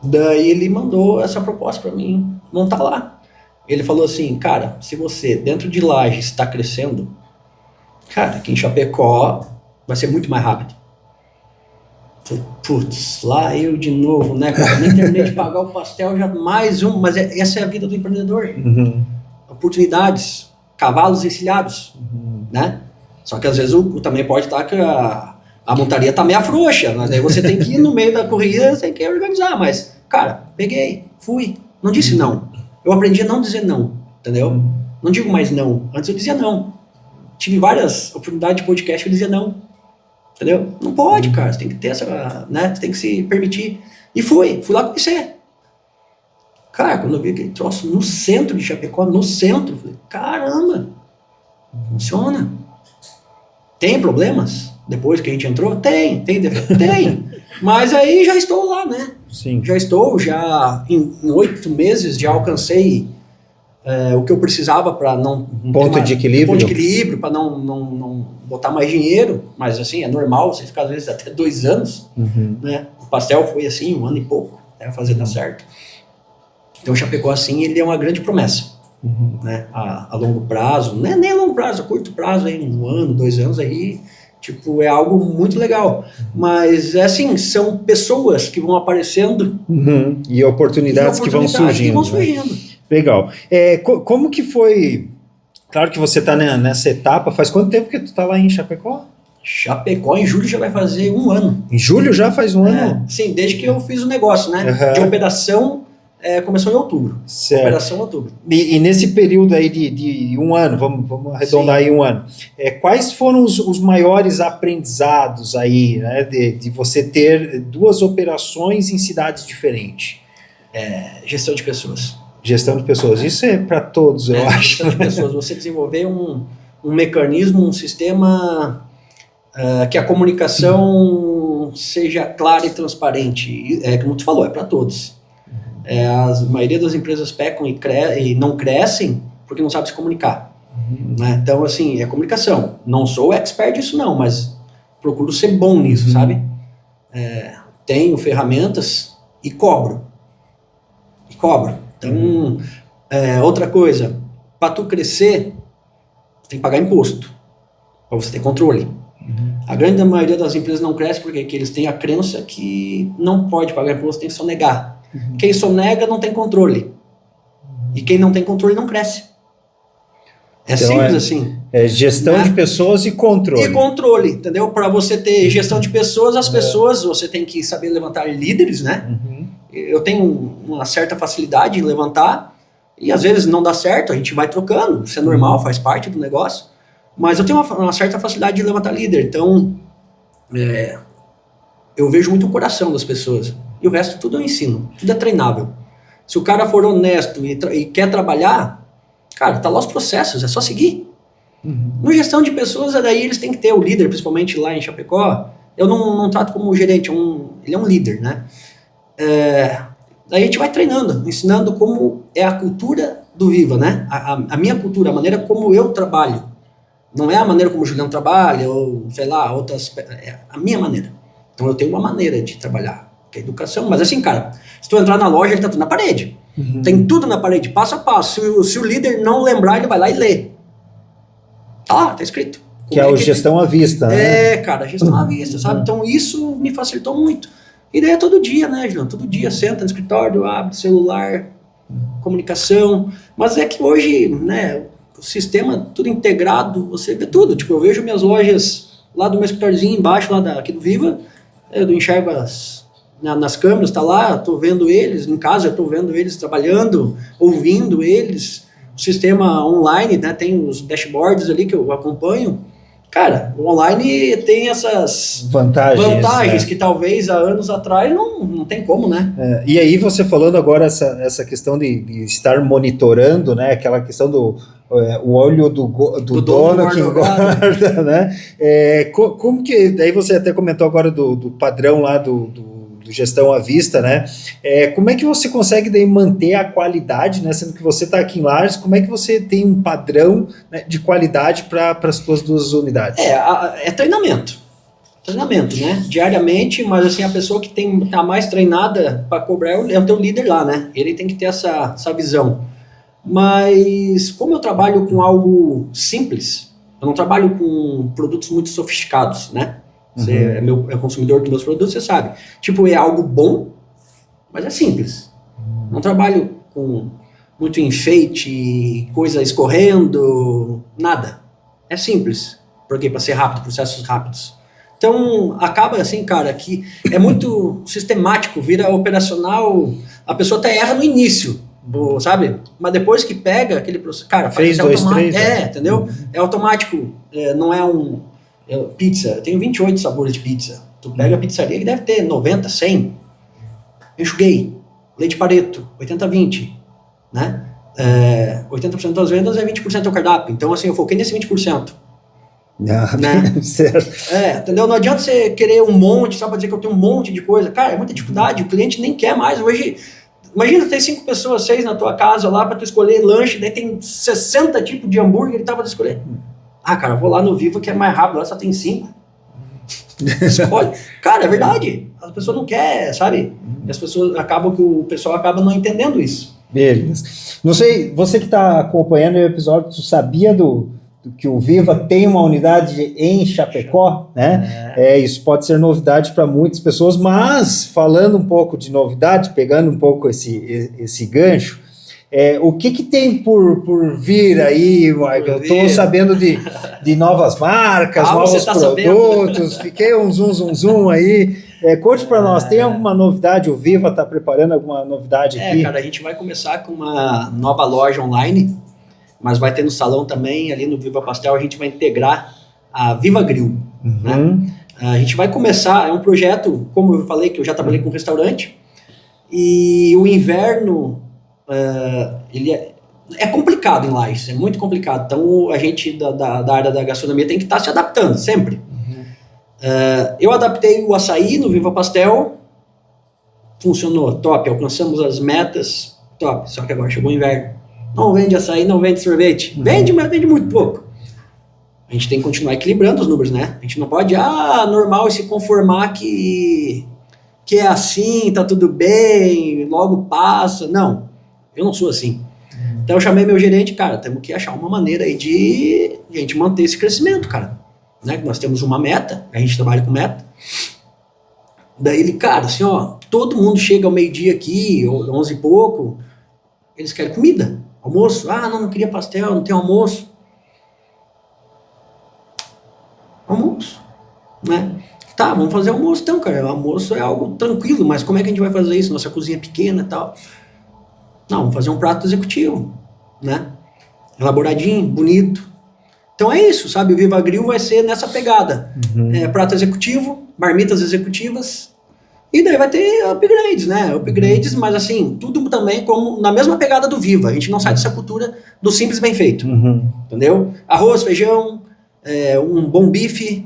Daí ele mandou essa proposta para mim montar lá. Ele falou assim, cara, se você dentro de Lages está crescendo, cara, aqui em Chapecó vai ser muito mais rápido. Putz, lá eu de novo, né, cara? Nem terminei de pagar o pastel, já mais um, mas essa é a vida do empreendedor. Oportunidades, cavalos encilhados, né? Só que às vezes também pode estar que a montaria tá meio frouxa, mas aí você tem que ir no meio da corrida, você tem que organizar, mas, cara, peguei, fui, não disse não. Eu aprendi a não dizer não, entendeu? Não digo mais não, antes eu dizia não. Tive várias oportunidades de podcast que eu dizia não. Entendeu? Não pode, cara. Você tem que ter essa, né? Você tem que se permitir. E fui lá conhecer. Cara, quando eu vi aquele troço no centro de Chapecó, no centro, eu falei, caramba, funciona. Tem problemas? Depois que a gente entrou? Tem. Mas aí já estou lá, né? Sim. Já em 8 meses já alcancei o que eu precisava para não... Ponto de equilíbrio, para não botar mais dinheiro, mas assim, é normal, você fica às vezes até 2 anos, né? O pastel foi assim, 1 ano e pouco, até fazer dar certo. Então o Chapecó, assim, ele é uma grande promessa, né? A longo prazo, não é nem a longo prazo, a curto prazo, aí, 1 ano, 2 anos aí, tipo, é algo muito legal. Mas, é assim, são pessoas que vão aparecendo... E oportunidades que vão surgindo. Né? Legal. Como que foi... Claro que você está nessa etapa. Faz quanto tempo que tu está lá em Chapecó? Chapecó, em julho já vai fazer 1 ano. Em julho já faz 1 ano? Sim, desde que eu fiz o negócio, né? De operação, começou em outubro. Certo. Operação em outubro. E nesse período aí de 1 ano, vamos arredondar aí 1 ano, quais foram os maiores aprendizados aí, né, de você ter 2 operações em cidades diferentes? Gestão de pessoas. Gestão de pessoas, isso é para todos, eu acho. Gestão de pessoas, você desenvolver um mecanismo, um sistema que a comunicação seja clara e transparente. Como tu falou, é para todos. A maioria das empresas pecam e não crescem porque não sabem se comunicar. Né? Então, assim, é comunicação. Não sou expert disso não, mas procuro ser bom nisso, sabe? Tenho ferramentas e cobro. Então, outra coisa, para tu crescer, tem que pagar imposto, para você ter controle. A grande maioria das empresas não cresce porque eles têm a crença que não pode pagar imposto, tem que sonegar. Quem sonega não tem controle. E quem não tem controle não cresce. Então, simples assim. Gestão de pessoas e controle. E controle, entendeu? Para você ter gestão de pessoas, as pessoas, você tem que saber levantar líderes, né? Eu tenho uma certa facilidade em levantar, e às vezes não dá certo, a gente vai trocando, isso é normal, faz parte do negócio, mas eu tenho uma certa facilidade de levantar líder, então eu vejo muito o coração das pessoas, e o resto tudo eu ensino, tudo é treinável. Se o cara for honesto e quer trabalhar, cara, tá lá os processos, é só seguir. No gestão de pessoas, daí eles têm que ter o líder, principalmente lá em Chapecó, eu não trato como gerente, ele é um líder, né? Daí a gente vai treinando, ensinando como é a cultura do Viva, né? A minha cultura, a maneira como eu trabalho. Não é a maneira como o Juliano trabalha, ou sei lá, outras... É a minha maneira. Então eu tenho uma maneira de trabalhar, que é a educação. Mas assim, cara, se tu entrar na loja, ele tá tudo na parede. Tem tudo na parede, passo a passo. Se o líder não lembrar, ele vai lá e lê. Tá lá, tá escrito. Que é a gestão à vista, né? Cara, gestão à vista, sabe? Então isso me facilitou muito. E daí é todo dia, né, João? Todo dia senta no escritório, abre celular, comunicação. Mas é que hoje, né, o sistema tudo integrado, você vê tudo. Tipo, eu vejo minhas lojas lá do meu escritóriozinho embaixo, aqui do Viva, eu enxergo nas câmeras, tá lá, tô vendo eles, em casa eu tô vendo eles trabalhando, ouvindo eles. O sistema online, né, tem os dashboards ali que eu acompanho. Cara, o online tem essas vantagens que talvez há anos atrás não tem como, né? E aí você falando agora essa questão de estar monitorando, né? Aquela questão do o olho do dono que guarda, né? Como que... Daí você até comentou agora do padrão lá do gestão à vista, né? Como é que você consegue daí manter a qualidade, né? Sendo que você está aqui em Lages, como é que você tem um padrão, né, de qualidade para as suas 2 unidades? É treinamento, né? Diariamente, mas assim, a pessoa que tá mais treinada para cobrar é o teu líder lá, né? Ele tem que ter essa visão. Mas como eu trabalho com algo simples, eu não trabalho com produtos muito sofisticados, né? Você é consumidor dos meus produtos, você sabe. Tipo, é algo bom, mas é simples. Não trabalho com muito enfeite, coisa escorrendo, nada. É simples. Porque para ser rápido, processos rápidos. Então, acaba assim, cara, que é muito sistemático, vira operacional, a pessoa até erra no início, sabe? Mas depois que pega aquele processo, cara, fez 2, 3, entendeu? É automático, não é pizza, eu tenho 28 sabores de pizza. Tu pega a pizzaria que deve ter 90, 100. Enxuguei. Leite Pareto, 80-20, né? 80% das vendas é 20% do cardápio. Então, assim, eu foquei nesse 20%. Né? Certo. Entendeu? Não adianta você querer um monte, só pra dizer que eu tenho um monte de coisa. Cara, é muita dificuldade, o cliente nem quer mais. Hoje, imagina ter 5 pessoas, 6 na tua casa lá pra tu escolher lanche, daí tem 60 tipos de hambúrguer e tá pra tu escolher. Ah, cara, vou lá no Viva que é mais rápido, lá só tem 5. Escolhe. Cara, é verdade. As pessoas não querem, sabe? E as pessoas o pessoal acaba não entendendo isso. Beleza. Não sei, você que está acompanhando o episódio, tu sabia que o Viva tem uma unidade em Chapecó, né? Isso pode ser novidade para muitas pessoas, mas falando um pouco de novidade, pegando um pouco esse gancho, o que tem por vir aí, Mike? Eu estou sabendo de novas marcas, novos produtos, fiquei um zoom aí. Conte para nós, tem alguma novidade? O Viva está preparando alguma novidade aqui? Cara, a gente vai começar com uma nova loja online, mas vai ter no salão também, ali no Viva Pastel, a gente vai integrar a Viva Grill, né? A gente vai começar, é um projeto, como eu falei, que eu já trabalhei com restaurante, e o inverno, ele é complicado em Lages, é muito complicado, então a gente da área da gastronomia tem que estar se adaptando, sempre. Eu adaptei o açaí no Viva Pastel, funcionou, top, alcançamos as metas, top, só que agora chegou o inverno. Não vende açaí, não vende sorvete. Vende, mas vende muito pouco. A gente tem que continuar equilibrando os números, né? A gente não pode, normal, e se conformar que é assim, tá tudo bem, logo passa. Não, eu não sou assim. Então eu chamei meu gerente, cara, temos que achar uma maneira aí de a gente manter esse crescimento, cara. Né? Nós temos uma meta, a gente trabalha com meta. Daí ele, cara, assim, todo mundo chega ao meio-dia aqui, ou 11 e pouco, eles querem comida. Almoço? Não queria pastel, não tem almoço. Almoço, né? Tá, vamos fazer almoço então, cara. O almoço é algo tranquilo, mas como é que a gente vai fazer isso? Nossa cozinha é pequena e tal. Não, vamos fazer um prato executivo, né? Elaboradinho, bonito. Então é isso, sabe? O Viva Grill vai ser nessa pegada. Prato executivo, marmitas executivas. E daí vai ter upgrades, né? Upgrades, mas assim, tudo também como na mesma pegada do Viva. A gente não sai dessa cultura do simples bem feito. Entendeu? Arroz, feijão, um bom bife,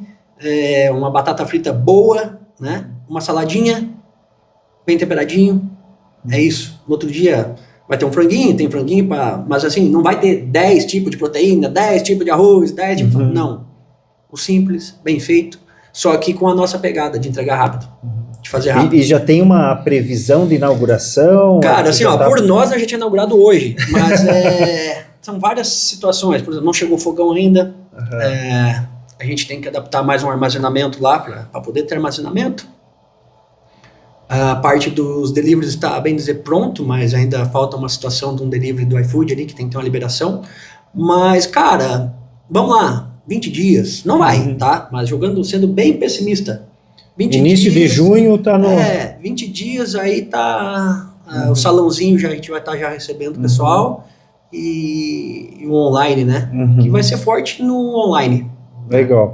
uma batata frita boa, né? Uma saladinha, bem temperadinho. É isso. No outro dia vai ter um franguinho, tem franguinho mas assim, não vai ter 10 tipos de proteína, 10 tipos de arroz, 10 tipos... Não. O simples, bem feito, só que com a nossa pegada de entregar rápido. De fazer rápido. E já tem uma previsão de inauguração? Cara, assim, por nós a gente é inaugurado hoje, mas são várias situações. Por exemplo, não chegou o fogão ainda, a gente tem que adaptar mais um armazenamento lá para poder ter armazenamento. A parte dos deliveries está, bem dizer, pronto, mas ainda falta uma situação de um delivery do iFood ali, que tem que ter uma liberação. Mas, cara, vamos lá, 20 dias, não vai, tá? Mas sendo bem pessimista, 20 Início dias, de junho tá no... 20 dias aí tá... o salãozinho a gente vai estar já recebendo o pessoal e o online, né? Que vai ser forte no online. Legal.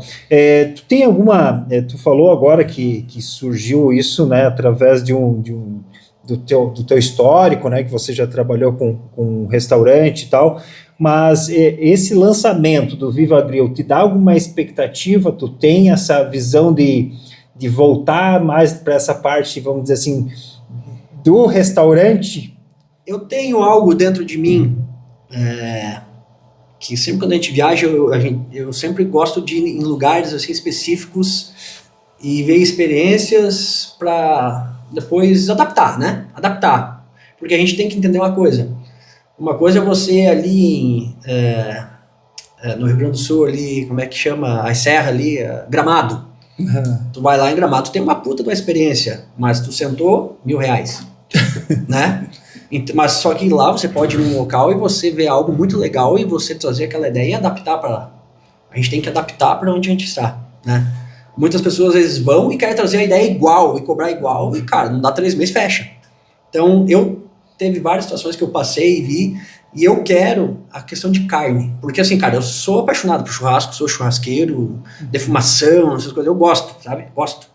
Tu tem alguma... tu falou agora que surgiu isso, né, através do teu histórico, né, que você já trabalhou com um restaurante e tal, mas esse lançamento do Viva Grill te dá alguma expectativa? Tu tem essa visão de voltar mais para essa parte, vamos dizer assim, do restaurante? Eu tenho algo dentro de mim... que sempre quando a gente viaja, eu sempre gosto de ir em lugares assim específicos e ver experiências para depois adaptar, né? Adaptar. Porque a gente tem que entender uma coisa. Uma coisa é você ali no Rio Grande do Sul, ali, como é que chama? A serra ali, Gramado. Tu vai lá em Gramado, tu tem uma puta de uma experiência, mas tu sentou, R$1.000, né? Mas só que lá você pode ir num local e você ver algo muito legal e você trazer aquela ideia e adaptar para lá. A gente tem que adaptar para onde a gente está, né? Muitas pessoas às vezes vão e querem trazer a ideia igual e cobrar igual e, cara, não dá 3 meses, fecha. Então, teve várias situações que eu passei e vi e eu quero a questão de carne. Porque assim, cara, eu sou apaixonado por churrasco, sou churrasqueiro, defumação, essas coisas, eu gosto, sabe? Gosto.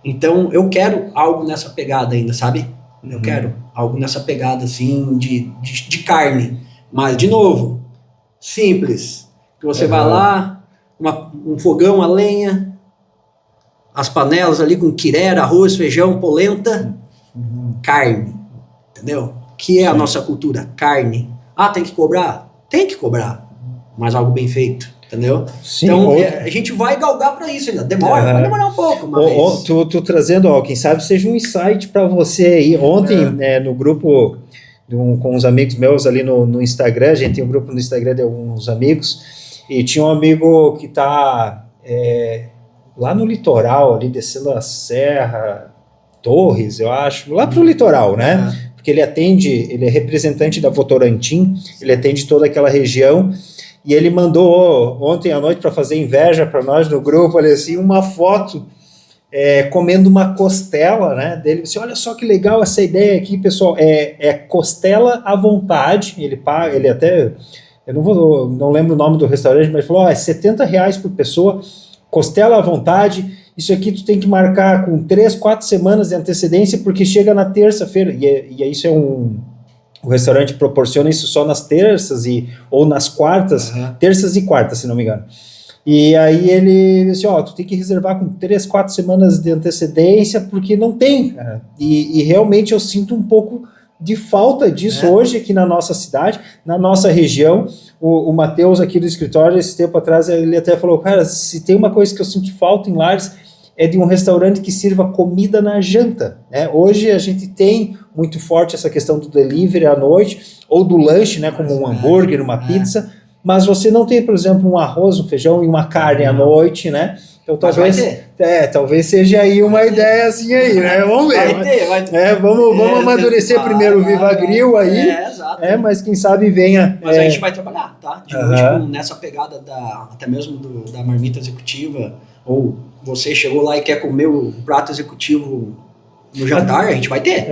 Então, eu quero algo nessa pegada ainda, sabe? Eu quero algo nessa pegada, assim, de carne. Mas, de novo, simples. Que você vai lá, um fogão a lenha, as panelas ali com quirera, arroz, feijão, polenta, carne. Entendeu? Que é a nossa cultura, carne. Ah, tem que cobrar? Tem que cobrar. Mas algo bem feito. Entendeu? Sim, então, a gente vai galgar para isso ainda. Vai demorar um pouco, mas... Tu trazendo, quem sabe seja um insight para você aí. Ontem, no grupo com uns amigos meus ali no Instagram, a gente tem um grupo no Instagram de alguns amigos, e tinha um amigo que tá lá no litoral, ali descendo a Serra, Torres, eu acho, lá pro litoral, né? Porque ele é representante da Votorantim, ele atende toda aquela região. E ele mandou ontem à noite para fazer inveja para nós no grupo, ali, assim, uma foto comendo uma costela, né? Dele disse: olha só que legal essa ideia aqui, pessoal. É costela à vontade. Ele paga, ele até, eu não lembro o nome do restaurante, mas falou: é R$70 por pessoa, costela à vontade. Isso aqui tu tem que marcar com 3, 4 semanas de antecedência, porque chega na terça-feira. E isso o restaurante proporciona isso só nas terças ou nas quartas, terças e quartas, se não me engano. E aí ele disse: tu tem que reservar com 3, 4 semanas de antecedência, porque não tem, cara. E realmente eu sinto um pouco de falta disso hoje aqui na nossa cidade, na nossa região. O Matheus aqui do escritório, esse tempo atrás, ele até falou: cara, se tem uma coisa que eu sinto falta em Lages, é de um restaurante que sirva comida na janta, né? Hoje a gente tem muito forte essa questão do delivery à noite, ou do lanche, né, como um hambúrguer, uma pizza, mas você não tem, por exemplo, um arroz, um feijão e uma carne à noite, né? Então talvez seja aí uma ideia assim aí, né? Vamos ver. Vai ter. Vamos amadurecer primeiro o Viva Grill aí, exato. Mas quem sabe venha... Mas a gente vai trabalhar, tá? De hoje, nessa pegada até mesmo da marmita executiva, ou você chegou lá e quer comer o prato executivo no jantar, a gente vai ter.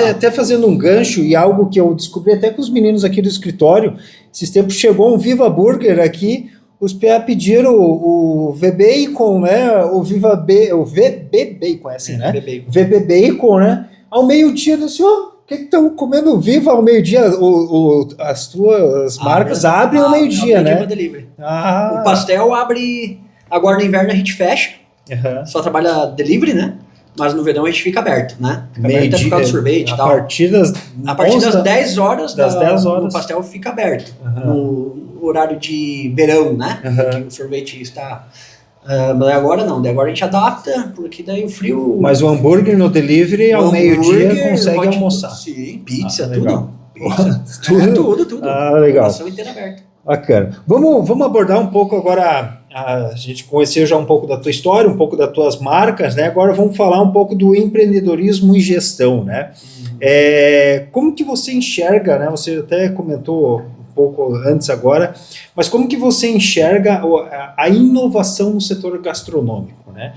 Até fazendo um gancho, e algo que eu descobri até com os meninos aqui do escritório, esses tempos chegou um Viva Burger aqui, os PA pediram o V-Bacon, né? O VB Bacon, é assim, né? VB Bacon, né? Ao meio-dia, eu disse: o que estão comendo Viva ao meio-dia? As tuas marcas abrem ao meio-dia, né? O pastel abre... Agora no inverno a gente fecha, só trabalha delivery, né? Mas no verão a gente fica aberto, né? Fica aberto até por causa do sorvete e tal. A partir das 10 horas, o pastel fica aberto. No horário de verão, né? Que o sorvete está... mas agora não, agora a gente adapta, porque daí o frio... Mas o hambúrguer no delivery ao meio-dia consegue almoçar. Sim, pizza, tudo. Pizza, tudo. Legal. A inteira aberta. Bacana. Vamos abordar um pouco agora a gente conheceu já um pouco da tua história, um pouco das tuas marcas, né? Agora vamos falar um pouco do empreendedorismo e gestão, né? Como que você enxerga, né? Você até comentou um pouco antes agora, mas como que você enxerga a inovação no setor gastronômico, né?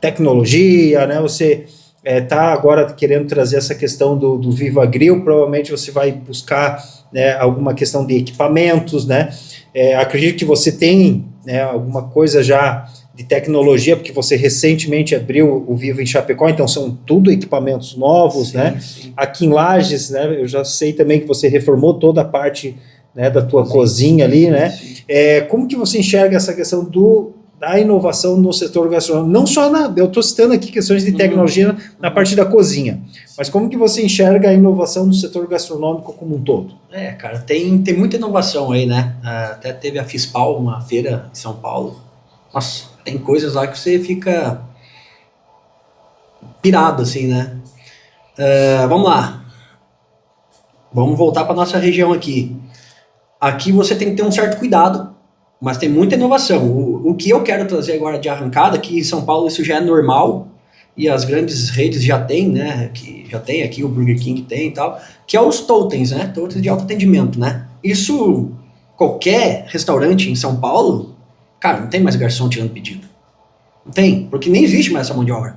Tecnologia, né? Você está agora querendo trazer essa questão do Viva Grill, provavelmente você vai buscar, né, alguma questão de equipamentos, né? Acredito que você tem, né, alguma coisa já de tecnologia, porque você recentemente abriu o Viva em Chapecó, então são tudo equipamentos novos, sim, né? Sim. Aqui em Lages, né, eu já sei também que você reformou toda a parte, né, da tua cozinha ali, né? Como que você enxerga essa questão da inovação no setor gastronômico? Não só eu estou citando aqui questões de tecnologia na parte da cozinha, mas como que você enxerga a inovação no setor gastronômico como um todo? Cara, tem muita inovação aí, né? Até teve a FISPAL, uma feira em São Paulo. Nossa, tem coisas lá que você fica pirado, assim, né? Vamos lá. Vamos voltar para nossa região aqui. Aqui você tem que ter um certo cuidado, mas tem muita inovação. O que eu quero trazer agora de arrancada, que em São Paulo isso já é normal, e as grandes redes já têm, né? Que já tem aqui, o Burger King tem e tal, que é os totens, né? Totens de autoatendimento, né? Isso, qualquer restaurante em São Paulo, cara, não tem mais garçom tirando pedido. Não tem, porque nem existe mais essa mão de obra,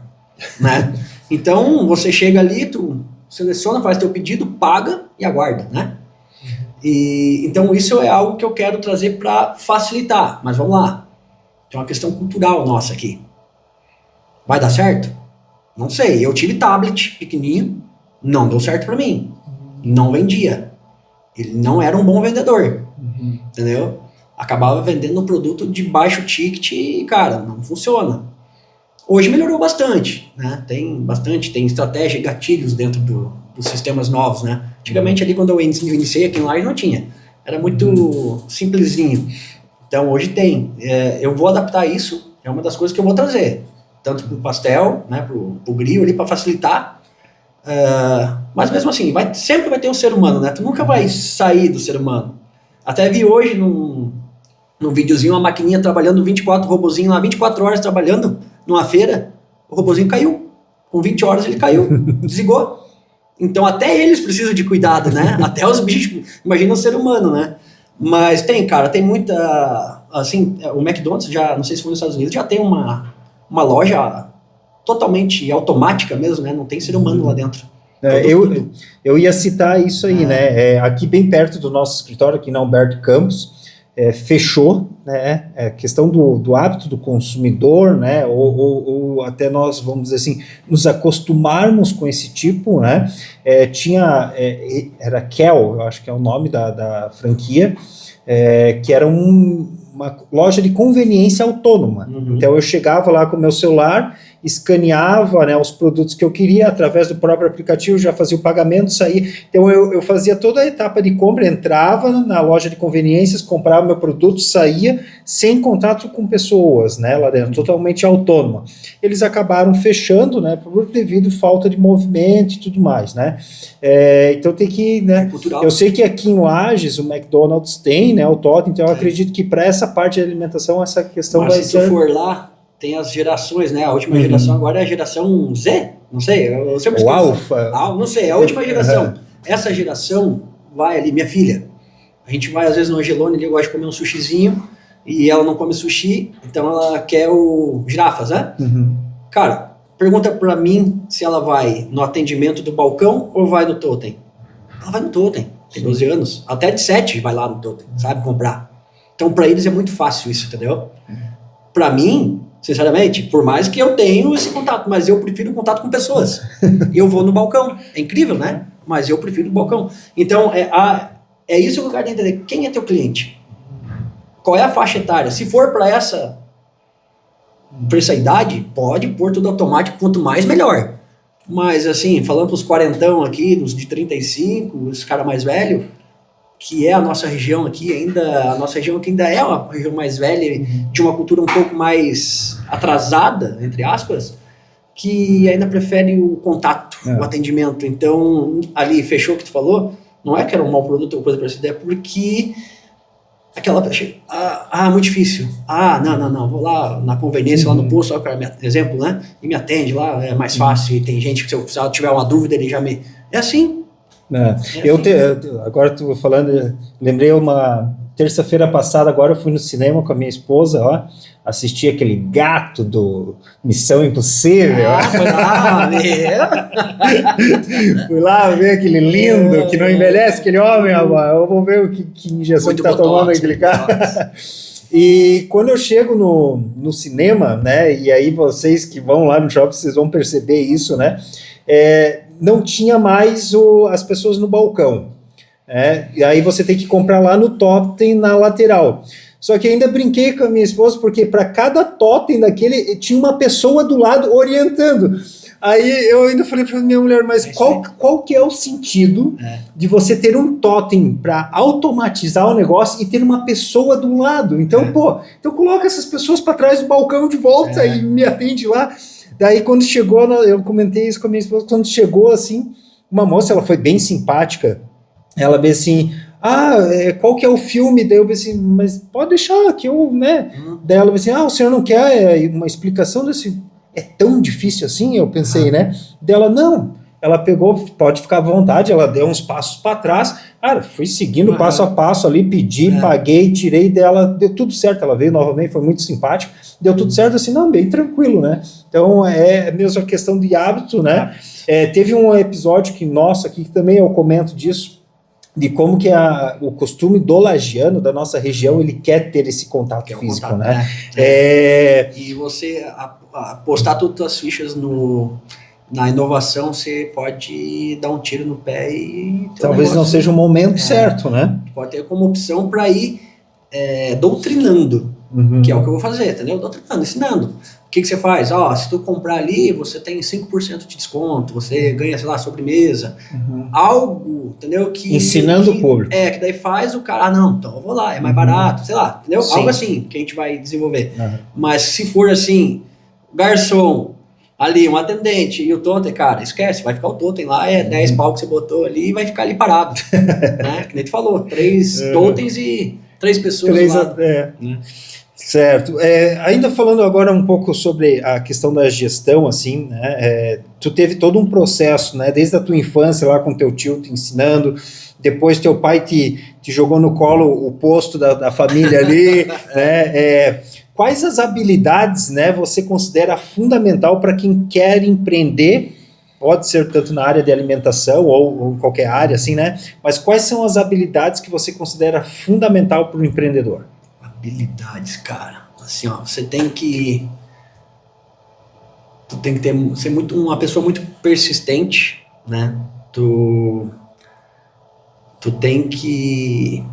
né? Então, você chega ali, tu seleciona, faz teu pedido, paga e aguarda, né? Então, isso é algo que eu quero trazer para facilitar. Mas vamos lá. Tem uma questão cultural nossa aqui. Vai dar certo? Não sei. Eu tive tablet pequenininho, não deu certo para mim. Não vendia. Ele não era um bom vendedor. Entendeu? Acabava vendendo um produto de baixo ticket e, cara, não funciona. Hoje melhorou bastante, né? Tem estratégia e gatilhos dentro dos sistemas novos, né? Antigamente ali quando eu iniciei aqui em Lages não tinha. Era muito simplesinho. Então hoje tem. Eu vou adaptar isso, é uma das coisas que eu vou trazer. Tanto pro pastel, né? Pro grill ali para facilitar. Mas mesmo assim, sempre vai ter um ser humano, né? Tu nunca vai sair do ser humano. Até vi hoje num videozinho uma maquininha trabalhando 24 robozinho lá, 24 horas trabalhando numa feira, o robozinho caiu. Com 20 horas ele caiu, desligou. Então até eles precisam de cuidado, né? Até os bichos, imagina o ser humano, né? Mas tem muita, assim, o McDonald's já, não sei se foi nos Estados Unidos, já tem uma loja totalmente automática mesmo, né? Não tem ser humano lá dentro. Eu ia citar isso aí, né? Aqui bem perto do nosso escritório, aqui na Humberto Campos, fechou, né? Questão do hábito do consumidor, né? Ou até nós, vamos dizer assim, nos acostumarmos com esse tipo, né? Era Kel, eu acho que é o nome da franquia, que era uma loja de conveniência autônoma. Então eu chegava lá com o meu celular, escaneava, né, os produtos que eu queria, através do próprio aplicativo, já fazia o pagamento, saía. Então eu fazia toda a etapa de compra, entrava na loja de conveniências, comprava meu produto, saía, sem contato com pessoas, né, lá dentro, totalmente autônoma. Eles acabaram fechando, né, devido falta de movimento e tudo mais, né. Então tem que, né, eu sei que aqui em Lages o McDonald's tem, né, o Totem, então eu acredito que para essa parte de alimentação essa questão vai ser... se tu for lá, tem as gerações, né? A última geração agora é a geração Z, não sei, eu sempre esqueço. O Alpha. Não sei, a última geração. Essa geração vai ali, minha filha, a gente vai às vezes no Angelone ali, eu gosto de comer um sushizinho, e ela não come sushi, então ela quer o girafas, né? Cara, pergunta pra mim se ela vai no atendimento do balcão ou vai no Totem. Ela vai no Totem, tem 12 anos, até de 7 vai lá no Totem, sabe, comprar. Então pra eles é muito fácil isso, entendeu? Pra mim, sinceramente, por mais que eu tenha esse contato, mas eu prefiro o contato com pessoas. Eu vou no balcão. É incrível, né? Mas eu prefiro o balcão. Então, é isso que eu quero entender. Quem é teu cliente? Qual é a faixa etária? Se for para essa idade, pode pôr tudo automático, quanto mais, melhor. Mas, assim, falando para os quarentão aqui, dos de 35, os caras mais velhos, que é a nossa região aqui ainda é uma região mais velha, de uma cultura um pouco mais atrasada, entre aspas, que ainda prefere o contato, o atendimento. Então, ali, fechou o que tu falou, não é que era um mau produto ou coisa parecida, é porque Muito difícil. Não, vou lá na conveniência, lá no posto, exemplo, né? E me atende lá, é mais fácil, e tem gente que se eu tiver uma dúvida, ele já me... É assim. Agora tu falando, lembrei uma terça-feira passada, agora eu fui no cinema com a minha esposa, ó, assisti aquele gato do Missão Impossível. Foi lá, fui lá ver aquele lindo, que não envelhece, aquele homem, eu vou ver que injeção muito que tá tomando aquele cara. E quando eu chego no cinema, né, e aí vocês que vão lá no shopping, vocês vão perceber isso, né, não tinha mais as pessoas no balcão. E aí você tem que comprar lá no totem na lateral. Só que ainda brinquei com a minha esposa, porque para cada totem daquele tinha uma pessoa do lado orientando. Aí eu ainda falei para minha mulher, mas qual que é o sentido de você ter um totem para automatizar o negócio e ter uma pessoa do lado? Então, então coloca essas pessoas para trás do balcão de volta e me atende lá. Daí quando chegou, eu comentei isso com a minha esposa, quando chegou assim, uma moça, ela foi bem simpática, ela disse assim, qual que é o filme? Daí eu pensei, mas pode deixar que eu, né? Daí ela disse assim, o senhor não quer uma explicação desse... É tão difícil assim? Eu pensei, né? Daí ela, não. Ela pegou, pode ficar à vontade, ela deu uns passos para trás, cara, fui seguindo passo a passo ali, pedi, paguei, tirei dela, deu tudo certo, ela veio novamente, foi muito simpática, deu tudo certo assim, não, bem tranquilo, né? Então, é mesmo a questão de hábito, né? Teve um episódio que, nossa, aqui também eu comento disso, de como que o costume do lagiano, da nossa região, ele quer ter esse contato físico, né? E você apostar todas as fichas na inovação, você pode dar um tiro no pé e... Talvez não seja o momento certo, né? Pode ter como opção para ir doutrinando, que é o que eu vou fazer, entendeu? Doutrinando, ensinando. O que você faz? Se tu comprar ali, você tem 5% de desconto, você ganha, sei lá, sobremesa, algo, entendeu? Ensinando o público. Que daí faz o cara, não, então eu vou lá, é mais barato, sei lá, entendeu? Sim. Algo assim que a gente vai desenvolver. Mas se for assim, garçom, ali, um atendente e o totem, cara, esquece, vai ficar o totem lá, 10 pau que você botou ali e vai ficar ali parado, né? Que nem tu falou, 3 totens e 3 pessoas lá. Certo. Ainda falando agora um pouco sobre a questão da gestão, assim, né? Tu teve todo um processo, né? Desde a tua infância lá com teu tio te ensinando, depois teu pai te jogou no colo o posto da família ali, né? Quais as habilidades, né, você considera fundamental para quem quer empreender? Pode ser tanto na área de alimentação ou em qualquer área, assim, né? Mas quais são as habilidades que você considera fundamental para o empreendedor? Habilidades, cara. Assim, você tem que... Tu tem que ser uma pessoa muito persistente, né? Tu tem que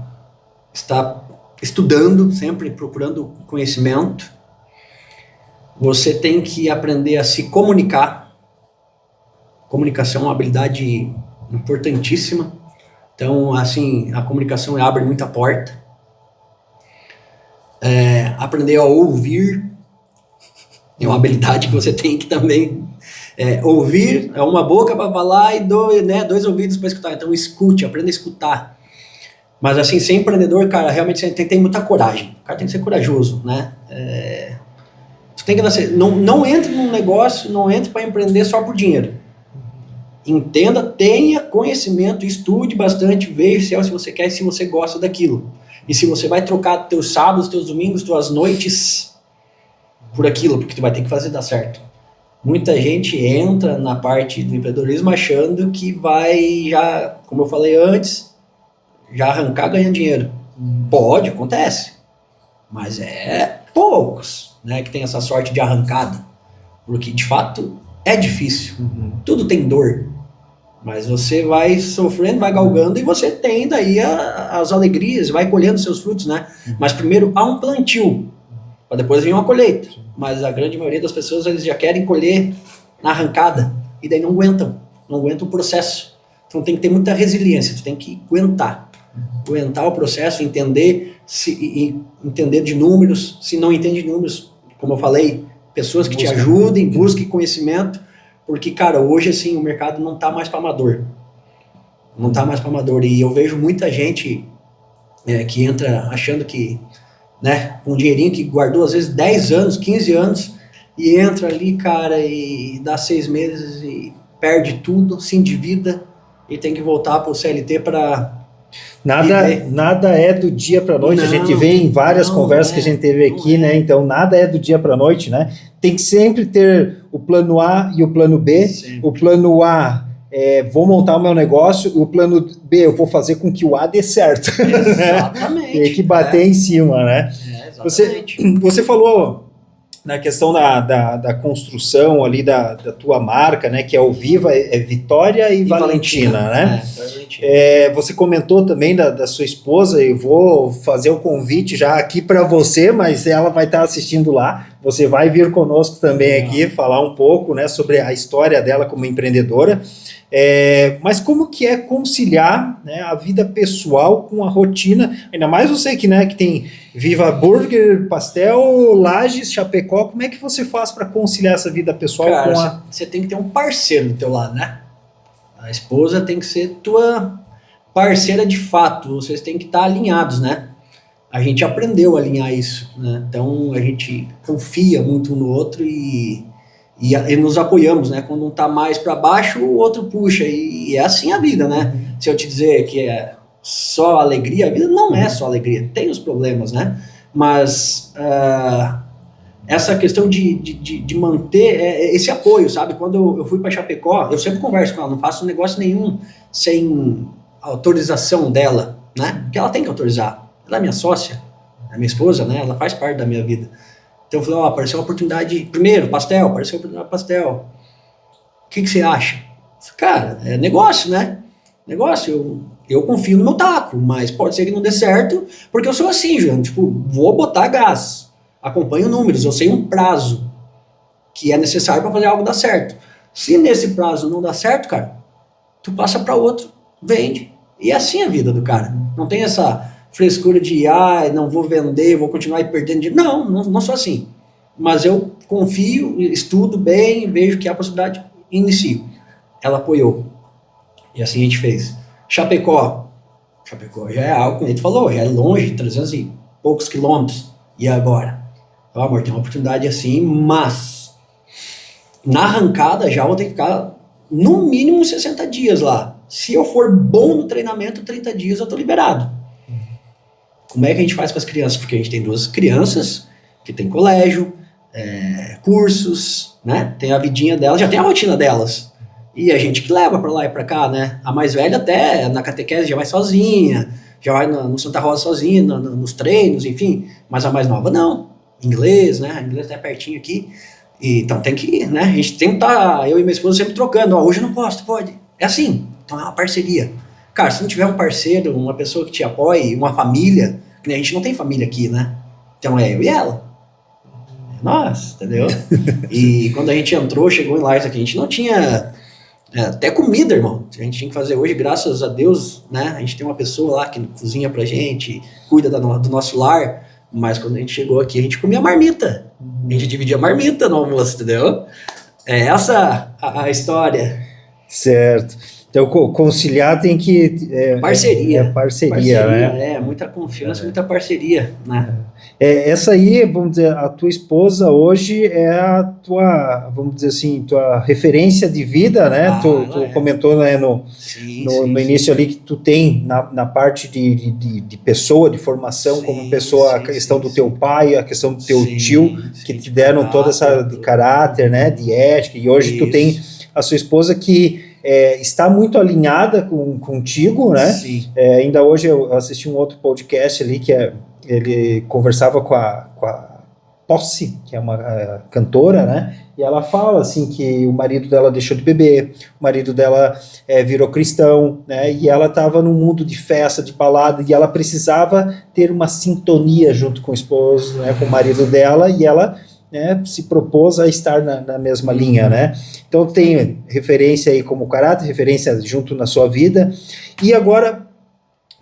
estar estudando sempre, procurando conhecimento. Você tem que aprender a se comunicar. Comunicação é uma habilidade importantíssima. Então, assim, a comunicação abre muita porta. Aprender a ouvir é uma habilidade que você tem que também ouvir. É uma boca para falar e 2 ouvidos para escutar. Então, escute, aprenda a escutar. Mas assim, ser empreendedor, cara, realmente você tem que ter muita coragem. O cara tem que ser corajoso, né? Você tem que nascer. Não entre num negócio, não entre para empreender só por dinheiro. Entenda, tenha conhecimento, estude bastante, veja se você quer e se você gosta daquilo. E se você vai trocar teus sábados, teus domingos, tuas noites por aquilo, porque tu vai ter que fazer dar certo. Muita gente entra na parte do empreendedorismo achando que vai já, como eu falei antes, já arrancar ganhando dinheiro. Pode, acontece. Mas poucos, né, que tem essa sorte de arrancada. Porque, de fato, é difícil. Tudo tem dor. Mas você vai sofrendo, vai galgando e você tem daí as alegrias, vai colhendo seus frutos, né? Mas primeiro há um plantio, para depois vir uma colheita. Mas a grande maioria das pessoas, eles já querem colher na arrancada e daí não aguentam o processo. Então tem que ter muita resiliência, tu tem que aguentar o processo, entender de números. Se não entende de números, como eu falei, pessoas que te ajudem, busque conhecimento, porque, cara, hoje assim o mercado não tá mais para amador. Não tá mais para amador. E eu vejo muita gente que entra achando que, né, com um dinheirinho que guardou às vezes 10 anos, 15 anos, e entra ali, cara, e dá 6 meses e perde tudo, se endivida e tem que voltar para o CLT para Nada é do dia para noite. Não, A gente vê em várias conversas que a gente teve aqui, né? Então, nada é do dia para noite, né? Tem que sempre ter o plano A e o plano B. Sempre. O plano A vou montar o meu negócio, o plano B, eu vou fazer com que o A dê certo. Exatamente. Tem que bater em cima, né? Exatamente. Você falou na questão da construção ali da tua marca, né, que é o Viva, Vitória e Valentina, né? Você comentou também da sua esposa, eu vou fazer o convite já aqui para você, mas ela vai estar assistindo lá, você vai vir conosco também aqui, falar um pouco, né, sobre a história dela como empreendedora. Mas como que é conciliar, né, a vida pessoal com a rotina, ainda mais você que, né, que tem Viva Burger, Pastel, Lages, Chapecó, como é que você faz para conciliar essa vida pessoal Cara, com a... Você tem que ter um parceiro do teu lado, né? A esposa tem que ser tua parceira de fato, vocês têm que estar alinhados, né? A gente aprendeu a alinhar isso, né? Então a gente confia muito um no outro e nos apoiamos, né? Quando um tá mais para baixo, o outro puxa. E é assim a vida, né? Se eu te dizer que é só alegria, a vida não é só alegria. Tem os problemas, né? Mas essa questão de manter esse apoio, sabe? Quando eu fui para Chapecó, eu sempre converso com ela, não faço negócio nenhum sem autorização dela, né? Porque ela tem que autorizar. Ela é minha sócia, é minha esposa, né? Ela faz parte da minha vida. Então eu falei, apareceu uma oportunidade, primeiro, pastel, apareceu uma oportunidade pastel. O que você acha? Cara, é negócio, né? Negócio, eu confio no meu taco, mas pode ser que não dê certo, porque eu sou assim, João, tipo, vou botar gás, acompanho números, eu sei um prazo que é necessário para fazer algo dar certo. Se nesse prazo não dá certo, cara, tu passa para outro, vende, e é assim a vida do cara. Não tem essa frescura de, não vou vender, vou continuar aí perdendo dinheiro. Não sou assim. Mas eu confio, estudo bem, vejo que há possibilidade, inicio. Ela apoiou. E assim a gente fez. Chapecó já é algo, como a gente falou, já é longe, 300 e poucos quilômetros. E agora? Então, amor, tem uma oportunidade assim, mas na arrancada já vou ter que ficar no mínimo 60 dias lá. Se eu for bom no treinamento, 30 dias eu tô liberado. Como é que a gente faz com as crianças? Porque a gente tem 2 crianças que tem colégio, cursos, né? Tem a vidinha delas, já tem a rotina delas. E a gente que leva para lá e para cá, né? A mais velha até na catequese já vai sozinha, já vai no Santa Rosa sozinha, nos treinos, enfim. Mas a mais nova não. Inglês, né? Inglês até pertinho aqui. E, então tem que, né? A gente tem que estar, eu e minha esposa sempre trocando. Hoje eu não posso, pode. É assim. Então é uma parceria. Cara, se não tiver um parceiro, uma pessoa que te apoie, uma família, que a gente não tem família aqui, né? Então é eu e ela. É nós, entendeu? E quando a gente entrou, chegou em Lages aqui, a gente não tinha até comida, irmão. A gente tinha que fazer hoje, graças a Deus, né? A gente tem uma pessoa lá que cozinha pra gente, cuida do nosso lar, mas quando a gente chegou aqui, a gente comia marmita. A gente dividia marmita no almoço, entendeu? É essa a história. Certo. Então, conciliar tem que... parceria. Parceria, né? Muita confiança, muita parceria, né? Essa aí, vamos dizer, a tua esposa hoje é a tua, vamos dizer assim, tua referência de vida, né? Tu comentou, né, no início ali que tu tem na parte de pessoa, de formação, como pessoa, a questão do teu pai, a questão do teu tio, que te deram toda essa de caráter, né, de ética, e hoje tu tem a sua esposa que está muito alinhada contigo, né? Ainda hoje eu assisti um outro podcast ali que ele conversava com a Tossi, que é uma cantora, né? E ela fala assim que o marido dela deixou de beber, o marido dela virou cristão, né? E ela estava num mundo de festa, de balada, e ela precisava ter uma sintonia junto com o esposo, né? Com o marido dela, e ela, né, se propôs a estar na mesma linha, né? Então tem referência aí como caráter, referência junto na sua vida. E agora,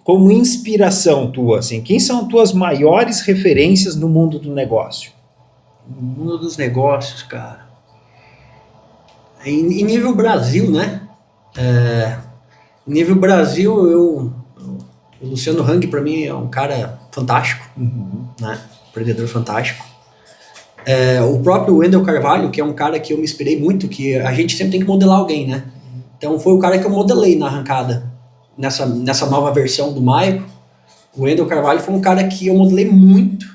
como inspiração tua, assim, quem são as tuas maiores referências no mundo do negócio? No mundo dos negócios, cara. Em nível Brasil, né? Em nível Brasil, eu O Luciano Hang, para mim, é um cara fantástico, né? Empreendedor fantástico. O próprio Wendel Carvalho, que é um cara que eu me inspirei muito, que a gente sempre tem que modelar alguém, né? Então foi o cara que eu modelei na arrancada, nessa nova versão do Maico. O Wendel Carvalho foi um cara que eu modelei muito.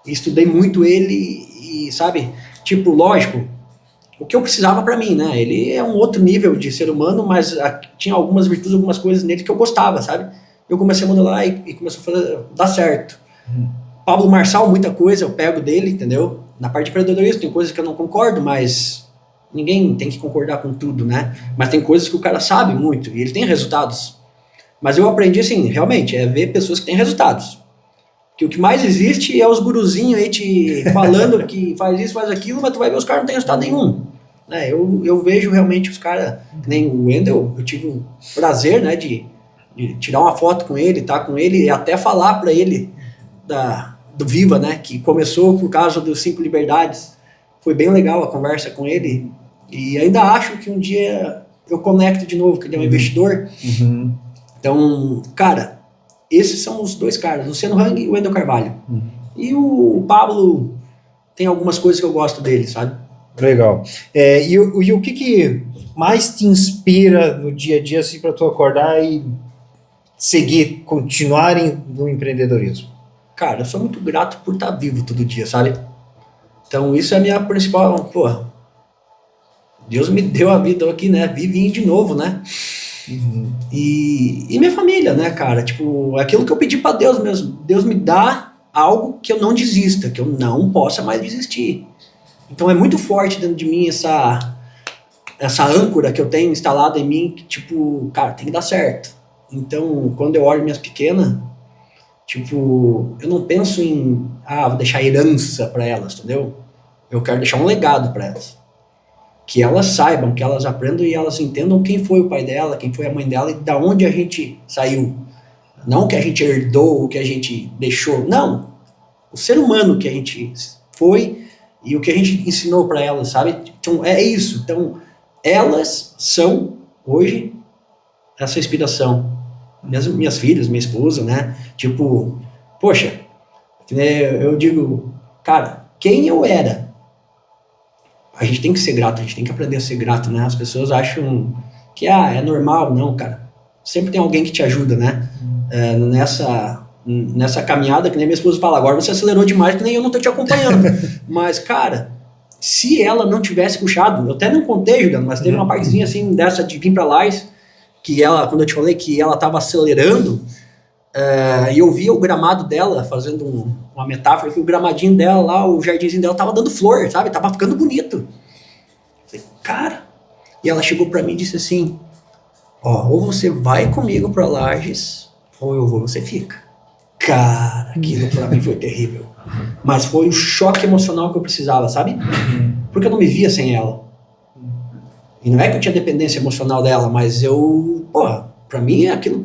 E estudei muito ele e, sabe, tipo, lógico, o que eu precisava pra mim, né? Ele é um outro nível de ser humano, mas tinha algumas virtudes, algumas coisas nele que eu gostava, sabe? Eu comecei a modelar e começou a dar certo. Pablo Marçal, muita coisa eu pego dele, entendeu? Na parte de empreendedorismo tem coisas que eu não concordo, mas ninguém tem que concordar com tudo, né? Mas tem coisas que o cara sabe muito e ele tem resultados. Mas eu aprendi assim, realmente, ver pessoas que têm resultados. Que o que mais existe é os guruzinhos aí te falando que faz isso, faz aquilo, mas tu vai ver os caras não têm resultado nenhum. Né? Eu vejo realmente os caras, nem o Wendel, eu tive o prazer, né, de tirar uma foto com ele, tá com ele e até falar para ele do Viva, né, que começou por causa dos 5 liberdades. Foi bem legal a conversa com ele e ainda acho que um dia eu conecto de novo, que ele é um investidor. Então, cara, esses são os 2 caras, Luciano Hang e o Wendel Carvalho. E o Pablo tem algumas coisas que eu gosto dele, sabe? Legal. E o que mais te inspira no dia a dia assim, para tu acordar e seguir, continuarem no empreendedorismo? Cara, eu sou muito grato por estar vivo todo dia, sabe? Então isso é a minha principal... Pô, Deus me deu a vida aqui, né? Vivinho de novo, né? E minha família, né, cara? Tipo, aquilo que eu pedi pra Deus mesmo. Deus me dá algo que eu não desista, que eu não possa mais desistir. Então é muito forte dentro de mim essa âncora que eu tenho instalada em mim, que tipo, cara, tem que dar certo. Então, quando eu olho minhas pequenas, tipo, eu não penso em, vou deixar herança pra elas, entendeu? Eu quero deixar um legado pra elas. Que elas saibam, que elas aprendam e elas entendam quem foi o pai dela, quem foi a mãe dela e da onde a gente saiu. Não o que a gente herdou, o que a gente deixou. Não. O ser humano que a gente foi e o que a gente ensinou para elas, sabe? Então, é isso. Então, elas são, hoje, essa inspiração. Minhas filhas, minha esposa, né? Tipo, poxa, eu digo, cara, quem eu era? A gente tem que ser grato, a gente tem que aprender a ser grato, né? As pessoas acham que, é normal. Não, cara. Sempre tem alguém que te ajuda, né? Nessa caminhada, que nem minha esposa fala, agora você acelerou demais, que nem eu não tô te acompanhando. Mas, cara, se ela não tivesse puxado, eu até não contei, Juliano, mas teve uma partezinha assim, dessa de vir pra Lais, que ela, quando eu te falei que ela tava acelerando, e eu via o gramado dela, fazendo uma metáfora, que o gramadinho dela lá, o jardinzinho dela tava dando flor, sabe? Tava ficando bonito. Eu falei, cara... E ela chegou pra mim e disse assim, ou você vai comigo pra Lages, ou eu vou, você fica. Cara, aquilo pra mim foi terrível. Mas foi o choque emocional que eu precisava, sabe? Porque eu não me via sem ela. E não é que eu tinha dependência emocional dela, mas pra mim aquilo,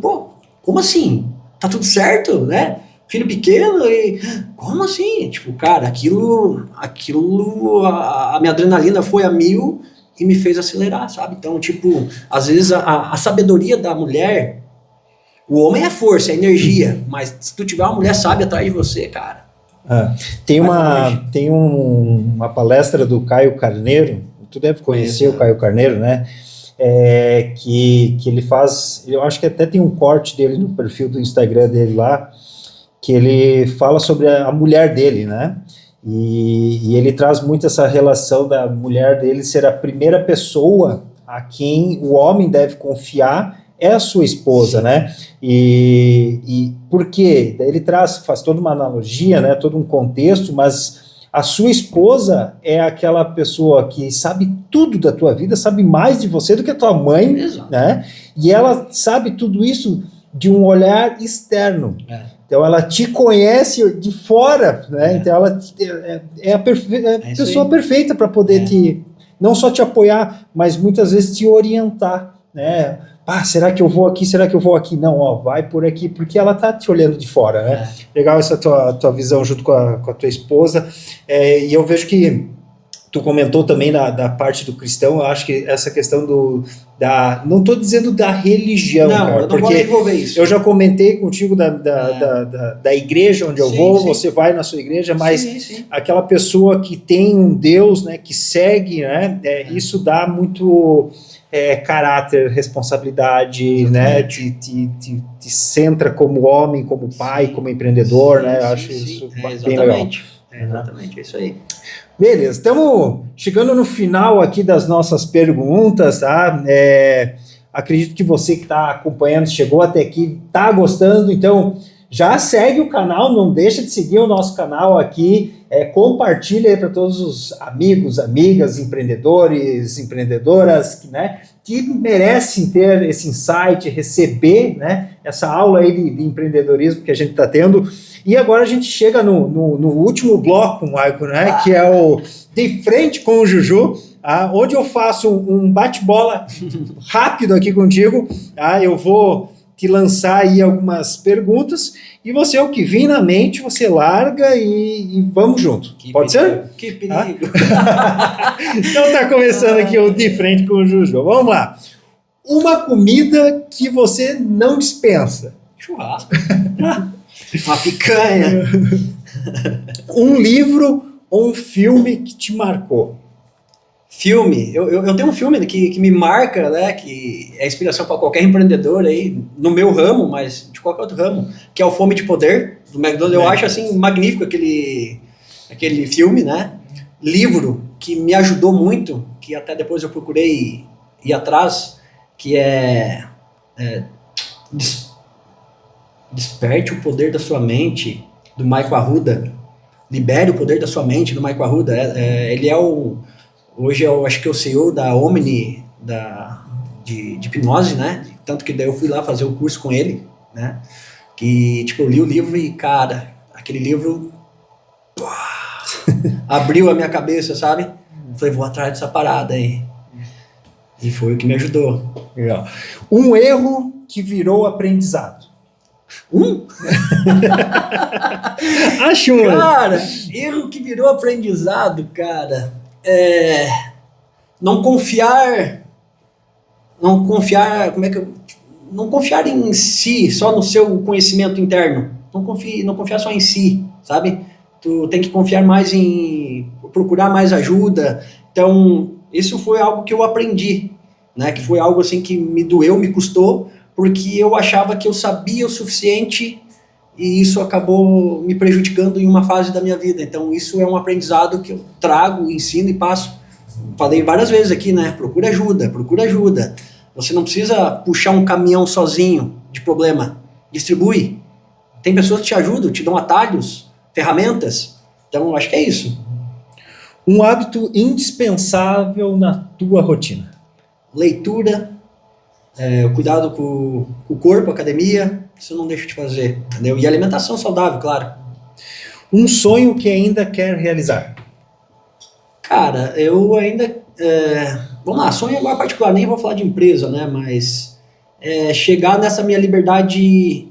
como assim? Tá tudo certo, né? Filho pequeno e... Como assim? Tipo, cara, aquilo a minha adrenalina foi a 1000 e me fez acelerar, sabe? Então, tipo, às vezes a sabedoria da mulher, o homem é força, é energia, mas se tu tiver uma mulher sábia atrás de você, cara... Tem uma palestra do Caio Carneiro, tu deve conhecer o Caio Carneiro, né? Que ele faz, eu acho que até tem um corte dele no perfil do Instagram dele lá, que ele fala sobre a mulher dele, né? E ele traz muito essa relação da mulher dele ser a primeira pessoa a quem o homem deve confiar, é a sua esposa, né? E por quê? Daí ele faz toda uma analogia, né? Todo um contexto, mas a sua esposa é aquela pessoa que sabe tudo da tua vida, sabe mais de você do que a tua mãe, né? E ela sabe tudo isso de um olhar externo. Então ela te conhece de fora, né? Então ela é a pessoa perfeita para poder não só te apoiar, mas muitas vezes te orientar, né? Será que eu vou aqui? Será que eu vou aqui? Não, vai por aqui, porque ela tá te olhando de fora, né? Legal essa tua visão junto com a tua esposa, e eu vejo que tu comentou também da parte do cristão, eu acho que essa questão não estou dizendo da religião, Não, cara, eu não porque vou envolver isso. eu já comentei contigo da igreja onde eu vou, você vai na sua igreja, mas Sim. aquela pessoa que tem um Deus, né, que segue, né, isso dá muito caráter, responsabilidade, né, te centra como homem, como pai, como empreendedor, né, eu acho isso bem legal. Exatamente, é isso aí. Beleza, estamos chegando no final aqui das nossas perguntas, tá? Acredito que você que está acompanhando, chegou até aqui, está gostando, então já segue o canal, não deixa de seguir o nosso canal aqui, compartilha aí para todos os amigos, amigas, empreendedores, empreendedoras, né, que merecem ter esse insight, receber, né, essa aula aí de empreendedorismo que a gente está tendo. E agora a gente chega no último bloco, Maicon, né, que é o De Frente com o Juju, onde eu faço um bate-bola rápido aqui contigo. Eu vou te lançar aí algumas perguntas e você, o que vir na mente, você larga e vamos junto. Pode ser? Que perigo. Então tá começando aqui o De Frente com o Juju. Vamos lá. Uma comida que você não dispensa. Churrasco. Uma picanha. Um livro ou um filme que te marcou? Filme. Eu tenho um filme que me marca, né? Que é inspiração para qualquer empreendedor aí, no meu ramo, mas de qualquer outro ramo, que é o Fome de Poder, do McDonald's. Eu acho assim magnífico aquele filme, né? Livro que me ajudou muito, que até depois eu procurei ir atrás, que é Desperte o Poder da Sua Mente, do Michael Arruda. Libere o Poder da Sua Mente, do Michael Arruda. Ele é hoje eu acho que é o CEO da Omni, de hipnose, né? Tanto que daí eu fui lá fazer o curso com ele, né? Que, tipo, eu li o livro e, cara, aquele livro abriu a minha cabeça, sabe? Falei, vou atrás dessa parada aí. E foi o que me ajudou. Legal. Um erro que virou aprendizado. Acho um. Cara, erro que virou aprendizado, cara. Não confiar, não confiar em si, só no seu conhecimento interno. Não confiar só em si, sabe? Tu tem que confiar mais procurar mais ajuda. Então, isso foi algo que eu aprendi, né? Que foi algo assim que me doeu, me custou, porque eu achava que eu sabia o suficiente e isso acabou me prejudicando em uma fase da minha vida. Então, isso é um aprendizado que eu trago, ensino e passo. Falei várias vezes aqui, né? Procura ajuda. Você não precisa puxar um caminhão sozinho de problema. Distribui. Tem pessoas que te ajudam, te dão atalhos, ferramentas. Então, acho que é isso. Um hábito indispensável na tua rotina? Leitura, cuidado com o corpo, academia, isso eu não deixo de fazer, entendeu? E alimentação saudável, claro. Um sonho que ainda quer realizar? Cara, eu ainda... vamos lá, sonho agora particular, nem vou falar de empresa, né? Mas chegar nessa minha liberdade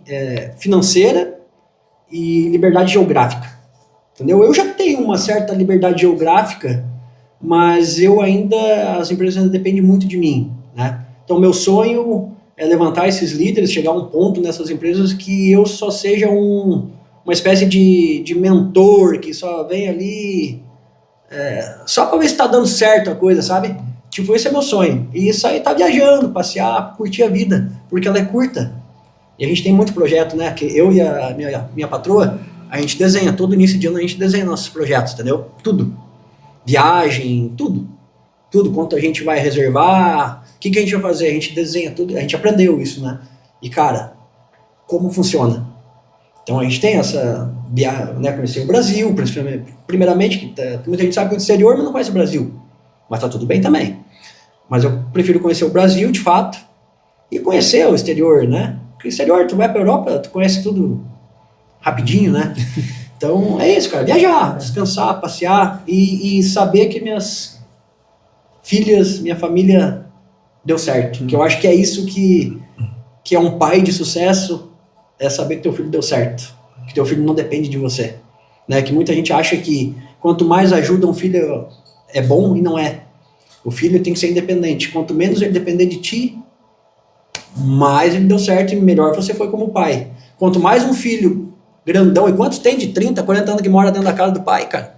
financeira e liberdade geográfica, entendeu? Eu já tenho uma certa liberdade geográfica, mas as empresas ainda dependem muito de mim, né? Então, meu sonho é levantar esses líderes, chegar a um ponto nessas empresas que eu só seja uma espécie de mentor, que só vem ali só para ver se tá dando certo a coisa, sabe? Tipo, esse é meu sonho. E isso aí tá viajando, passear, curtir a vida, porque ela é curta. E a gente tem muito projeto, né? Que eu e a minha patroa, a gente desenha, todo início de ano a gente desenha nossos projetos, entendeu? Tudo. Viagem, tudo. Tudo, quanto a gente vai reservar, o que a gente vai fazer, a gente desenha tudo, a gente aprendeu isso, né? E, cara, como funciona? Então, a gente tem essa, né, conhecer o Brasil, primeiramente, que muita gente sabe que é do exterior, mas não conhece o Brasil. Mas tá tudo bem também. Mas eu prefiro conhecer o Brasil, de fato, e conhecer o exterior, né? Porque o exterior, tu vai pra Europa, tu conhece tudo rapidinho, né? Então, é isso, cara, viajar, descansar, passear e saber que minhas filhas, minha família deu certo. Que eu acho que é isso que é um pai de sucesso, é saber que teu filho deu certo, que teu filho não depende de você, né? Que muita gente acha que quanto mais ajuda um filho é bom e não é. O filho tem que ser independente. Quanto menos ele depender de ti, mais ele deu certo e melhor você foi como pai. Quanto mais um filho grandão, e quantos tem de 30, 40 anos que mora dentro da casa do pai, cara?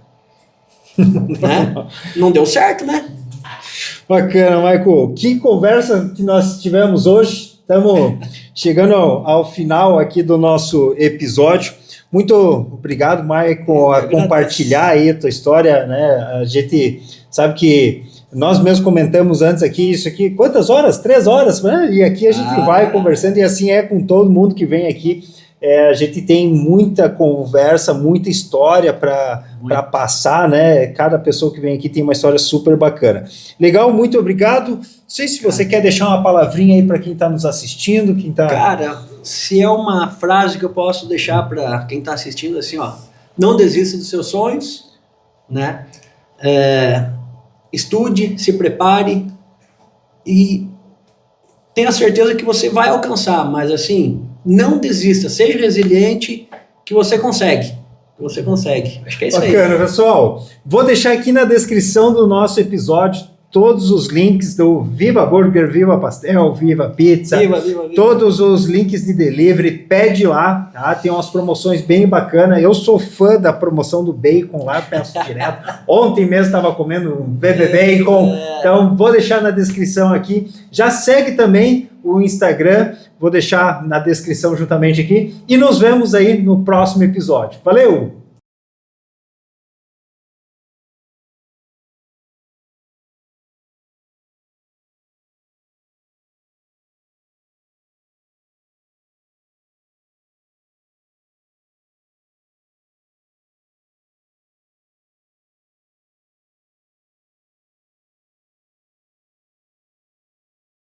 Né? Não deu certo, né? Bacana, Michael. Que conversa que nós tivemos hoje. Estamos chegando ao final aqui do nosso episódio. Muito obrigado, Michael, a compartilhar aí a tua história, né? A gente sabe que nós mesmos comentamos antes aqui, isso aqui, quantas horas? 3 horas, né? E aqui a gente vai conversando, e assim é com todo mundo que vem aqui. A gente tem muita conversa, muita história para passar, né? Cada pessoa que vem aqui tem uma história super bacana. Legal, muito obrigado. Não sei se você quer deixar uma palavrinha aí para quem está nos assistindo, quem tá... Cara, se é uma frase que eu posso deixar para quem está assistindo, assim, ó, não desista dos seus sonhos, né? Estude, se prepare e tenha certeza que você vai alcançar, mas assim, não desista, seja resiliente, que você consegue. Você consegue. Acho que é isso aí. Bacana, pessoal. Vou deixar aqui na descrição do nosso episódio todos os links do Viva Burger, Viva Pastel, Viva Pizza, Viva. Todos os links de delivery, pede lá, tá? Tem umas promoções bem bacanas. Eu sou fã da promoção do bacon lá, peço direto. Ontem mesmo estava comendo um bebê bacon, então vou deixar na descrição aqui. Já segue também o Instagram, vou deixar na descrição juntamente aqui, e nos vemos aí no próximo episódio. Valeu!